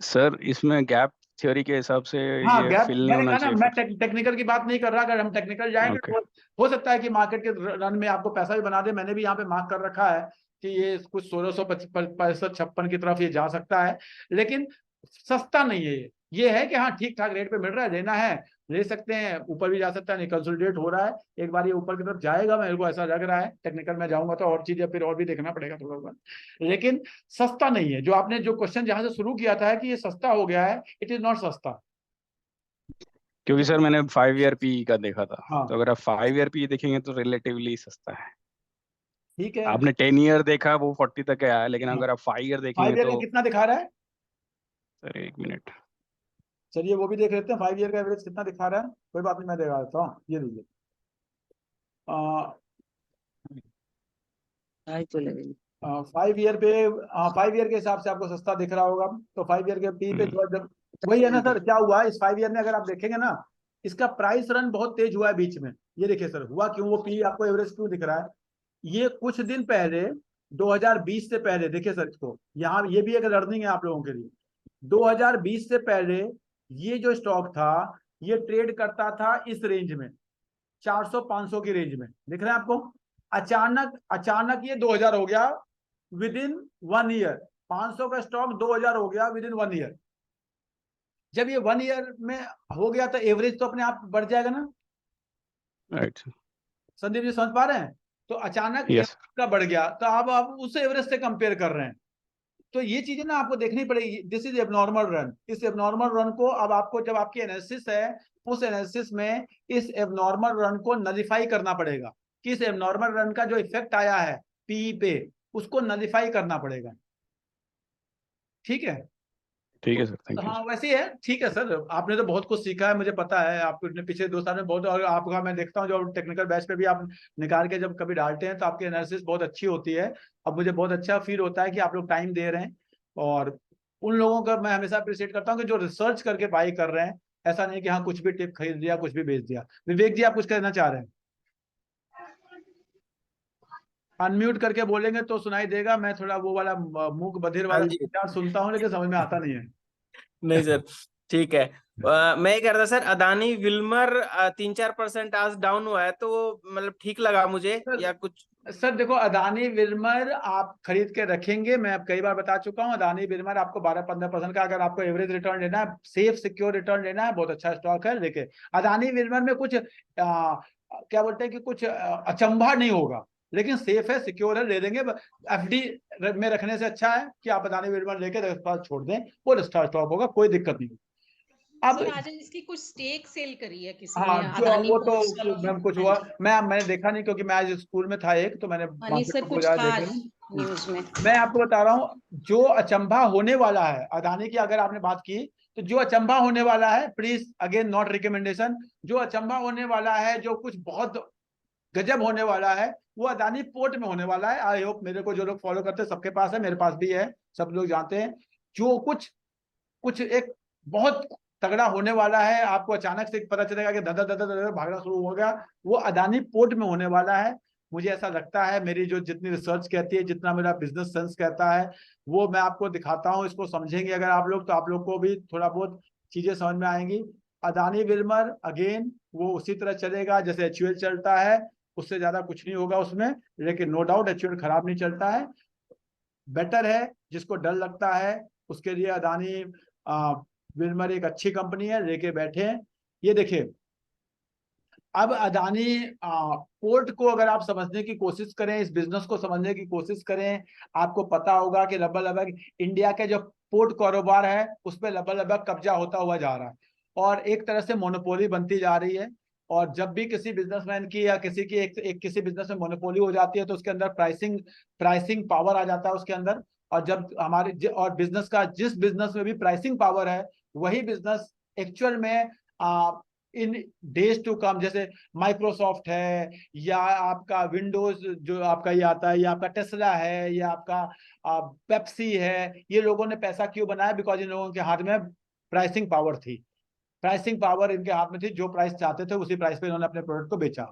सर इसमें गैप थ्योरी के हिसाब से हाँ ये गैप, फिल नहीं मैंने होना कहा ना चाहिए मैं फिर। टेक्निकल की बात नहीं कर रहा। अगर हम टेक्निकल जाएंगे ओके। तो हो सकता है कि मार्केट के रन में आपको पैसा भी बना दे। मैंने भी यहाँ पे मार्क कर रखा है कि ये कुछ 1665 की तरफ ये जा सकता है, लेकिन सस्ता नहीं है ये है कि हाँ ठीक ठाक रेट पे मिल रहा है, लेना है ले सकते हैं, ऊपर भी जा सकता है, नहीं कंसोलिडेट हो रहा है, एक बार ये ऊपर की तरफ जाएगा मेरे को ऐसा लग रहा है। टेक्निकल में जाऊंगा तो और चीजें फिर और भी देखना पड़ेगा थोड़ा बहुत, लेकिन सस्ता नहीं है। जो आपने जो क्वेश्चन जहां से शुरू किया था कि ये सस्ता हो गया है, इट इज नॉट सस्ता। क्योंकि सर मैंने 5 ईयर पी का देखा था, हाँ। तो अगर आप 5 ईयर पी देखेंगे तो रिलेटिवली सस्ता है। ठीक है। आपने 10 ईयर देखा वो 40 तक आया, लेकिन हाँ। अगर आप 5 ईयर 5 देखेंगे ईयर का तो कितना दिखा रहा है? सर 1 मिनट, चलिए वो भी देख लेते हैं, 5 ईयर का एवरेज कितना दिखा रहा है। कोई बात नहीं, मैं दिखा देता हूँ, ये लीजिए। फाइव ईयर पे 5 ईयर के हिसाब से आपको सस्ता दिख रहा होगा। तो 5 ईयर के पी पे जब वही है ना सर, क्या हुआ इस 5 ईयर में अगर आप देखेंगे ना, इसका प्राइस रन बहुत तेज हुआ है बीच में। ये देखिए सर, हुआ क्यों, वो पी आपको एवरेज क्यों दिख रहा है? ये कुछ दिन पहले 2020 से पहले देखिए सर, इसको यहाँ ये भी एक लर्निंग है आप लोगों के लिए। 2020 से पहले ये जो स्टॉक था ये ट्रेड करता था इस रेंज में, 400-500 की रेंज में, दिख रहा है आपको। अचानक ये 2000 हो गया विद इन 1 ईयर। 500 का स्टॉक 2000 हो गया विद इन 1 ईयर। जब ये 1 ईयर में हो गया तो एवरेज तो अपने आप बढ़ जाएगा ना। राइट संदीप जी समझ पा रहे हैं? तो अचानक यस एवरेज का बढ़ गया तो अब आप उस एवरेज से कंपेयर कर रहे हैं। तो ये चीजें ना आपको देखनी पड़ेगी। This is abnormal run. इस एबनॉर्मल रन को अब आपको, जब आपकी एनालिसिस है, उस एनालिसिस में इस एबनॉर्मल रन को नलिफाई करना पड़ेगा कि इस एबनॉर्मल रन का जो इफेक्ट आया है पी पे, उसको नलिफाई करना पड़ेगा। ठीक है सर, थैंक यू। हाँ वैसे ही है। ठीक है सर, आपने तो बहुत कुछ सीखा है, मुझे पता है। आपने पिछले 2 साल में बहुत, और आपका मैं देखता हूँ जो टेक्निकल बैच पे भी आप निकाल के जब कभी डालते हैं तो आपकी एनालिसिस बहुत अच्छी होती है। अब मुझे बहुत अच्छा फील होता है कि आप लोग टाइम दे रहे हैं, और उन लोगों का मैं हमेशा अप्रिशिएट करता हूँ कि जो रिसर्च करके बाई कर रहे हैं। ऐसा नहीं कि हाँ कुछ भी टिप खरीद लिया, कुछ भी बेच दिया। विवेक जी आप कुछ कहना चाह रहे हैं? अनम्यूट करके बोलेंगे तो सुनाई देगा। मैं थोड़ा वो वाला मूक बधिर वाला विचार सुनता हूँ लेकिन समझ में आता नहीं है। नहीं सर, ठीक है। मैं ये कह रहा था सर, अदानी विल्मर 3-4% आज डाउन हुआ है, तो मतलब ठीक लगा मुझे या कुछ? सर देखो, अदानी विल्मर आप खरीद के रखेंगे, मैं अब कई बार बता चुका हूं, अदानी विल्मर आपको 12-15% का, अगर आपको एवरेज रिटर्न लेना है, सेफ सिक्योर रिटर्न लेना है, बहुत अच्छा स्टॉक है। देखिए अदानी विल्मर में कुछ क्या बोलते हैं कि कुछ अचंभा नहीं होगा, लेकिन सेफ है, सिक्योर है, ले देंगे। एफडी में रखने से अच्छा है कि आप अदानी विल्मर लेके छोड़ दें, वो अच्छा स्टॉक होगा, कोई दिक्कत नहीं। अब राजन, इसकी कुछ स्टेक सेल करी है किसी ने, हाँ जो अदानी वो पोर्ट्स तो वालों ने? मैम कुछ हुआ, मैंने देखा नहीं क्योंकि मैं आज स्कूल में था एक, तो मैंने नहीं सर, कुछ था न्यूज में। मैं आपको बता रहा हूँ जो अचंभा होने वाला है अदानी की, अगर आपने बात की तो जो अचंभा होने वाला है, प्लीज अगेन नॉट रिकमेंडेशन, जो अचंभा होने वाला है, जो कुछ बहुत गजब होने वाला है, वो अदानी पोर्ट में होने वाला है। आई होप मेरे को जो लोग फॉलो करते हैं सबके पास है, मेरे पास भी है, सब लोग जानते हैं। जो कुछ एक बहुत तगड़ा होने वाला है, आपको अचानक से पता चलेगा कि दर दर दर भागना शुरू हो गया, वो अदानी पोर्ट में होने वाला है। मुझे ऐसा लगता है, मेरी जो जितनी रिसर्च कहती है, जितना मेरा बिजनेस सेंस कहता है, वो मैं आपको दिखाता हूँ। इसको समझेंगे अगर आप लोग, तो आप लोग को भी थोड़ा बहुत चीजें समझ में आएंगी। अदानी विल्मर अगेन वो उसी तरह चलेगा जैसे एचयूएल चलता है, उससे ज्यादा कुछ नहीं होगा उसमें, लेकिन नो डाउट एचयूएल खराब नहीं चलता है। बेटर है, जिसको डर लगता है उसके लिए अदानी विल्मर एक अच्छी कंपनी है, लेके बैठे हैं। ये देखिए, अब अदानी पोर्ट को अगर आप समझने की कोशिश करें, इस बिजनेस को समझने की कोशिश करें, आपको पता होगा कि लगभग इंडिया के जो पोर्ट कारोबार है उस पर लगभग कब्जा होता हुआ जा रहा है, और एक तरह से मोनोपोली बनती जा रही है। और जब भी किसी बिजनेसमैन की या किसी की किसी बिजनेस में मोनोपोली हो जाती है तो उसके अंदर प्राइसिंग पावर आ जाता है उसके अंदर। और जब और बिजनेस का, जिस बिजनेस में भी प्राइसिंग पावर है, वही बिजनेस एक्चुअल में इन डेज टू कम, जैसे माइक्रोसॉफ्ट है, या आपका विंडोज जो आपका ये आता है, या आपका टेस्ला है, या आपका पेप्सी है, ये लोगों ने पैसा क्यों बनाया? बिकॉज इन लोगों के हाथ में प्राइसिंग पावर थी। प्राइसिंग पावर इनके हाथ में थी, जो प्राइस चाहते थे उसी प्राइस पे इन्होंने अपने प्रोडक्ट को बेचा।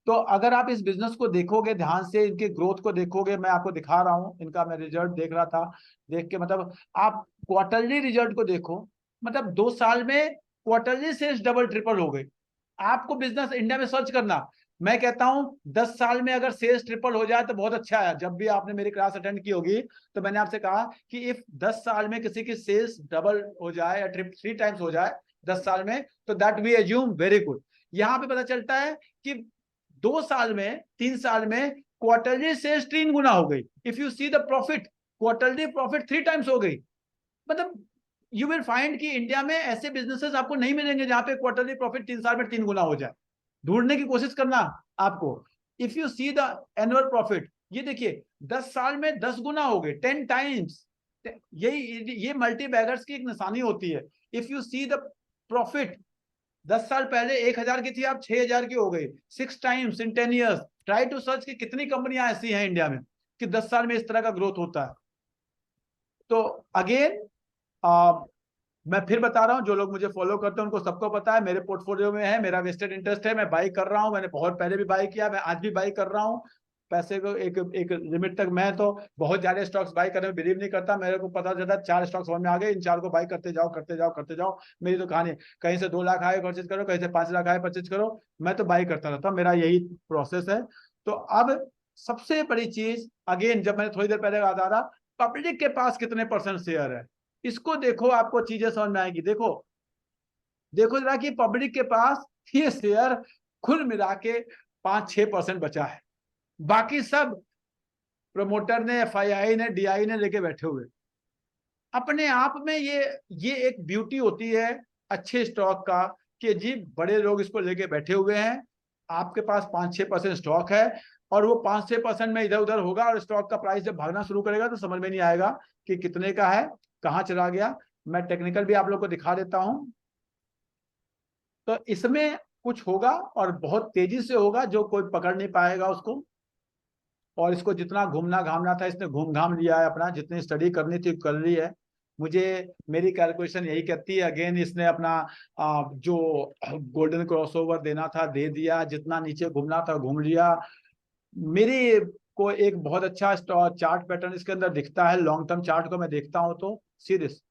तो अगर आप इस बिजनेस को देखोगे ध्यान से, इनके ग्रोथ को देखोगे, मैं आपको दिखा रहा हूँ, इनका मैं रिजल्ट देख रहा था, देख के मतलब आप क्वार्टरली रिजल्ट को देखो, मतलब 2 साल में क्वार्टरली सेल्स डबल ट्रिपल हो गई। आपको बिजनेस इंडिया में सर्च करना, मैं कहता हूं 10 साल में अगर सेल्स ट्रिपल हो जाए तो बहुत अच्छा है। जब भी आपने मेरी क्लास अटेंड की होगी तो मैंने आपसे कहा कि इफ 10 साल में किसी की सेल्स डबल हो जाए या 3 टाइम्स हो जाए 10 साल में, तो that we assume very good. यहाँ पे पता चलता है कि 2 साल में, 3 साल में क्वार्टरली सेल्स 3 गुना हो गई। If you see the profit, quarterly profit 3 times हो गई। मतलब यू विल फाइंड कि इंडिया में ऐसे बिजनेसेस आपको नहीं मिलेंगे जहां पे क्वार्टरली प्रॉफिट 3 साल में 3 गुना हो जाए। ढूंढने की कोशिश करना आपको। If you see the annual profit, ये देखिए 10 साल में 10 गुना हो गए, 10 टाइम्स। ये मल्टी बैगर्स की एक निशानी होती है। If you see the profit, 10 साल पहले 1000 की थी, आप 6000 की हो गई, 6 times in 10 years. Try to search कि कितनी कंपनियां ऐसी हैं इंडिया में कि 10 साल में इस तरह का ग्रोथ होता है। तो अगेन मैं फिर बता रहा हूं, जो लोग मुझे फॉलो करते हैं उनको सबको पता है, मेरे पोर्टफोलियो में है, मेरा वेस्टेड इंटरेस्ट है, मैं बाई कर रहा हूं, मैंने बहुत पहले भी बाई किया, मैं आज भी बाई कर रहा हूं। पैसे को एक लिमिट तक, मैं तो बहुत ज्यादा स्टॉक्स बाई करने में बिलीव नहीं करता। मेरे को पता चलता 4 स्टॉक्स समझ में आ गए, इन 4 को बाई करते जाओ करते जाओ करते जाओ। मेरी तो कहानी, कहीं से 2 लाख आए परचेज करो, कहीं से 5 लाख आए परचेज करो, मैं तो बाई करता रहता हूं, मेरा यही प्रोसेस है। तो अब सबसे बड़ी चीज, अगेन जब मैंने थोड़ी देर पहले बता रहा, पब्लिक के पास कितने % शेयर है, इसको देखो, आपको चीजें समझ में आएगी। देखो देखो जरा कि पब्लिक के पास ये शेयर खुल मिला के 5-6% बचा है, बाकी सब प्रमोटर ने, FII ने, DI ने लेके बैठे हुए। अपने आप में ये एक ब्यूटी होती है अच्छे स्टॉक का कि जी बड़े लोग इसको लेके बैठे हुए हैं, आपके पास 5-6% स्टॉक है, और वो 5-6% में इधर उधर होगा, और स्टॉक का प्राइस जब भागना शुरू करेगा तो समझ में नहीं आएगा कि कितने का है, कहाँ चला गया। मैं टेक्निकल भी आप लोग को दिखा देता हूं। तो इसमें कुछ होगा और बहुत तेजी से होगा, जो कोई पकड़ नहीं पाएगा उसको। और इसको जितना घूमना घामना था इसने घूम घाम लिया है अपना, जितनी स्टडी करनी थी कर ली है। मुझे मेरी कैलकुलेशन यही कहती है, अगेन इसने अपना जो गोल्डन क्रॉसओवर देना था दे दिया, जितना नीचे घूमना था घूम लिया। मेरी को एक बहुत अच्छा चार्ट पैटर्न इसके अंदर दिखता है। लॉन्ग टर्म चार्ट को मैं देखता हूं तो सीरीज,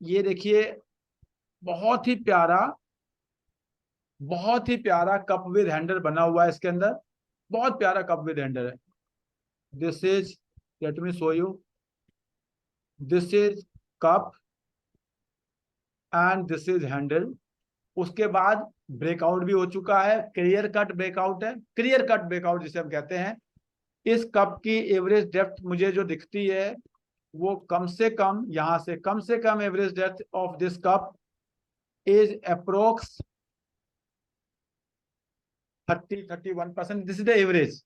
ये देखिए बहुत ही प्यारा कप विद हैंडल बना हुआ है इसके अंदर, बहुत प्यारा कप विद हैंडल है। This is, late me show you, this is cup and this is handle. उसके बाद ब्रेकआउट भी हो चुका है, क्लियर कट ब्रेकआउट है, क्लियर कट ब्रेकआउट जिसे हम कहते हैं। इस कप की एवरेज डेप्थ मुझे जो दिखती है वो कम से कम, यहां से कम से कम average depth of this cup is approx 30-31%। This is the average.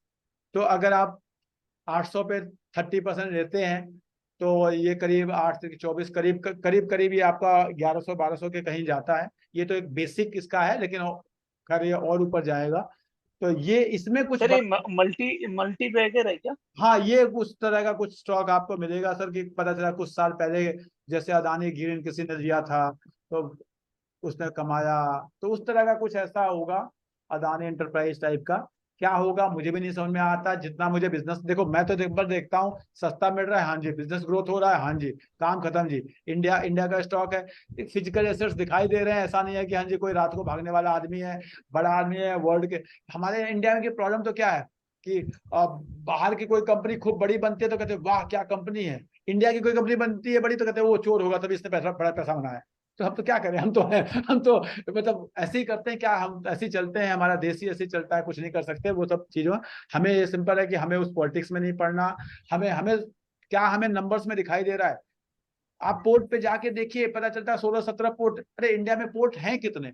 तो अगर आप 800 पे 30% लेते हैं तो ये करीब 8 से 24 करीब ये आपका 1100-1200 के कहीं जाता है। ये तो एक बेसिक इसका है, लेकिन खैर ये और ऊपर जाएगा। तो ये इसमें कुछ मल्टी बैगर है क्या? हाँ, ये उस तरह का कुछ स्टॉक आपको मिलेगा सर कि पता चला कुछ साल पहले जैसे अदानी ग्रीन किसी ने लिया था तो उसने कमाया, तो उस तरह का कुछ ऐसा होगा अदानी एंटरप्राइज टाइप का। क्या होगा मुझे भी नहीं समझ में आता। जितना मुझे बिजनेस, देखो मैं तो देखता हूँ सस्ता मिल रहा है, हाँ जी, बिजनेस ग्रोथ हो रहा है, हाँ जी, काम खत्म जी। इंडिया का स्टॉक है, फिजिकल एसेट्स दिखाई दे रहे हैं। ऐसा नहीं है कि हाँ जी कोई रात को भागने वाला आदमी है, बड़ा आदमी है वर्ल्ड के। हमारे इंडिया में की प्रॉब्लम तो क्या है कि बाहर की कोई कंपनी खूब बड़ी बनती है तो कहते हैं वाह क्या कंपनी है, इंडिया की कोई कंपनी बनती है बड़ी तो कहते हैं वो चोर होगा तभी इसने बड़ा पैसा बनाया। तो हम तो क्या करें, हम तो मतलब ऐसे ही करते हैं क्या, हम ऐसे ही चलते हैं, हमारा देश ही ऐसे ही चलता है, कुछ नहीं कर सकते वो सब चीजों। हमें ये सिंपल है कि हमें उस पॉलिटिक्स में नहीं पढ़ना। हमें क्या हमें नंबर्स में दिखाई दे रहा है। आप पोर्ट पे जाके देखिए, पता चलता है 16-17 पोर्ट। अरे इंडिया में पोर्ट हैं कितने,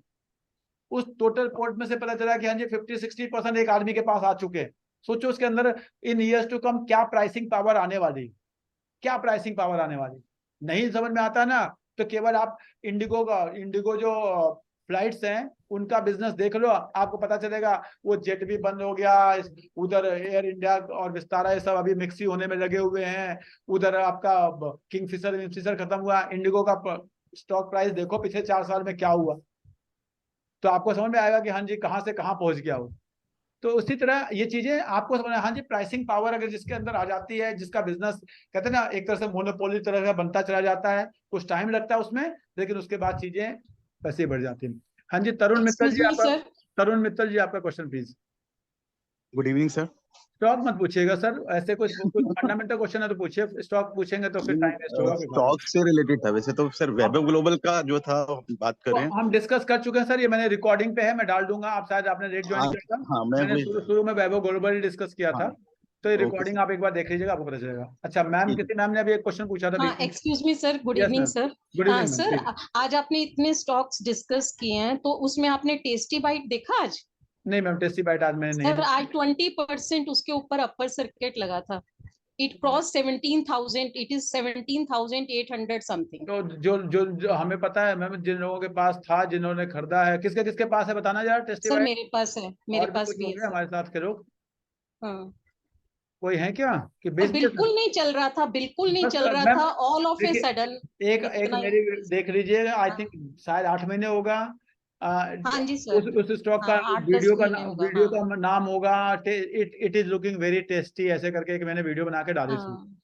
उस टोटल पोर्ट में से पता चला कि हाँ जी 50-60% एक आदमी के पास आ चुके हैं। सोचो उसके अंदर इन ईयर्स टू कम क्या प्राइसिंग पावर आने वाली, क्या प्राइसिंग पावर आने वाली नहीं समझ में आता ना। तो केवल आप इंडिगो जो फ्लाइट्स हैं उनका बिजनेस देख लो, आपको पता चलेगा वो जेट भी बंद हो गया, उधर एयर इंडिया और विस्तारा ये सब अभी मिक्सी होने में लगे हुए हैं, उधर आपका किंगफिशर खत्म हुआ। इंडिगो का स्टॉक प्राइस देखो पिछले 4 साल में क्या हुआ, तो आपको समझ में आएगा कि हाँ जी कहाँ से कहाँ पहुंच गया वो। तो उसी तरह ये चीजें आपको समझ, हाँ जी प्राइसिंग पावर अगर जिसके अंदर आ जाती है, जिसका बिजनेस कहते हैं ना एक तरह से मोनोपोली तरह का बनता चला जाता है, कुछ टाइम लगता है उसमें, लेकिन उसके बाद चीजें पैसे बढ़ जाती हैं। हाँ जी तरुण मित्तल जी आपका question please. Good evening sir. Stock मत पूछिएगा सर, ऐसे कुछ फंडामेंटल क्वेश्चन है तो पूछिए, स्टॉक पूछेंगे तो फिर टाइम वेस्ट होगा। स्टॉक से रिलेटेड था वैसे तो सर, वैभव ग्लोबल का जो था बात कर रहे हैं, हम डिस्कस कर चुके हैं सर, ये मैंने रिकॉर्डिंग पे है, मैं डाल दूंगा। आप शायद आपने रेट ज्वाइन किया था, मैंने शुरू में वैभव ग्लोबल डिस्कस किया था, तो ये रिकॉर्डिंग आप एक बार देख लीजिएगा, आपको पता चलेगा। अच्छा मैम, किसी मैम ने अभी एक क्वेश्चन पूछा था। Excuse me sir, good evening sir. Sir आज आपने इतने स्टॉक्स डिस्कस किए हैं तो उसमें आपने टेस्टी बाइट देखा आज? नहीं मैम, टेस्टी बाइट आज मैंने नहीं सर आज 20% उसके ऊपर अपर सर्किट लगा था। It cross 17,000, it is 17,800 something. तो जो हमें पता है मैम, जिन लोगों के पास था, जिन्होंने खरीदा है, किसके किसके पास है बताना जरा टेस्टी सर बाइट। मेरे पास है, मेरे और भी पास कुछ भी है होंगे सर। हमारे साथ के लोग, हाँ। कोई है क्या कि बेच दिया? बिल्कुल नहीं चल रहा था, बिल्कुल नहीं बस चल रहा मैम था, ऑल ऑफ ए देखिए, सडन एक मेरी देख लीजिए, आई थिंक शायद 8 महीने होगा। हाँ जी सर, उस स्टॉक का हाँ 8-10 महीने होगा। वीडियो हाँ का नाम होगा it is looking very tasty, ऐसे करके एक मैंने वीडियो बना के डाली थी। हाँ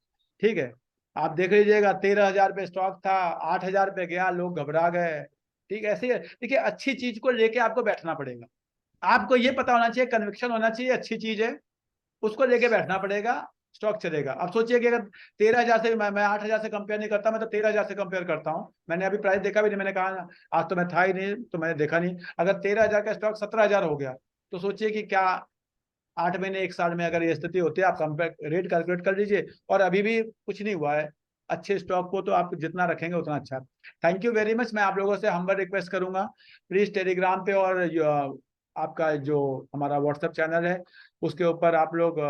ठीक है, आप देख लीजिएगा। 13,000 पे स्टॉक था, 8,000 पे गया, लोग घबरा गए। ठीक है, ऐसे ही देखिए, अच्छी चीज को लेके आपको बैठना पड़ेगा। आपको ये पता होना चाहिए, कन्विक्शन होना चाहिए, अच्छी चीज है, उसको लेके बैठना पड़ेगा, स्टॉक चलेगा। अब सोचिए कि अगर 13,000 से मैं 8,000 से कंपेयर नहीं करता, मैं तो 13,000 से कंपेयर करता हूँ। मैंने अभी प्राइस देखा भी नहीं, मैंने कहा आज तो मैं था ही नहीं, तो मैंने देखा नहीं। अगर 13,000 का स्टॉक 17,000 हो गया, तो सोचिए कि क्या 8 महीने 1 साल में अगर ये स्थिति होती है, आप रेट कैलकुलेट कर लीजिए। और अभी भी कुछ नहीं हुआ है, अच्छे स्टॉक को तो आप जितना रखेंगे उतना अच्छा। Thank you very much. मैं आप लोगों से हम्बल रिक्वेस्ट करूंगा, प्लीज टेलीग्राम पे और आपका जो हमारा व्हाट्सएप चैनल है उसके ऊपर आप लोग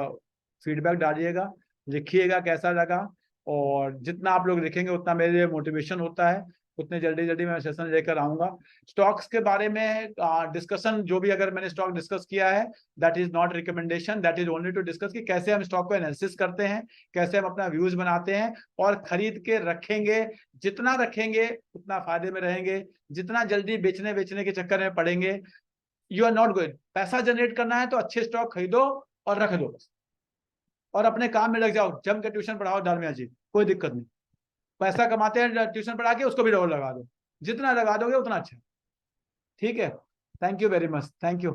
फीडबैक डालिएगा, लिखिएगा कैसा लगा। और जितना आप लोग लिखेंगे उतना मेरे लिए मोटिवेशन होता है, उतने जल्दी मैं सेशन लेकर आऊंगा। स्टॉक्स के बारे में डिस्कशन, जो भी अगर मैंने स्टॉक डिस्कस किया है, that is not recommendation, that is only to discuss कि कैसे हम स्टॉक को एनालिसिस करते हैं, कैसे हम अपना व्यूज बनाते हैं और खरीद के रखेंगे। जितना रखेंगे उतना फायदे में रहेंगे, जितना जल्दी बेचने के चक्कर में पड़ेंगे, यू आर नॉट गुड। पैसा जनरेट करना है तो अच्छे स्टॉक खरीदो और रख दो, और अपने काम में लग जाओ। जम के ट्यूशन पढ़ाओ डालमिया जी, कोई दिक्कत नहीं। पैसा कमाते हैं ट्यूशन पढ़ा के, उसको भी डबल लगा दो, जितना लगा दोगे उतना अच्छा। ठीक है, thank you very much, thank you.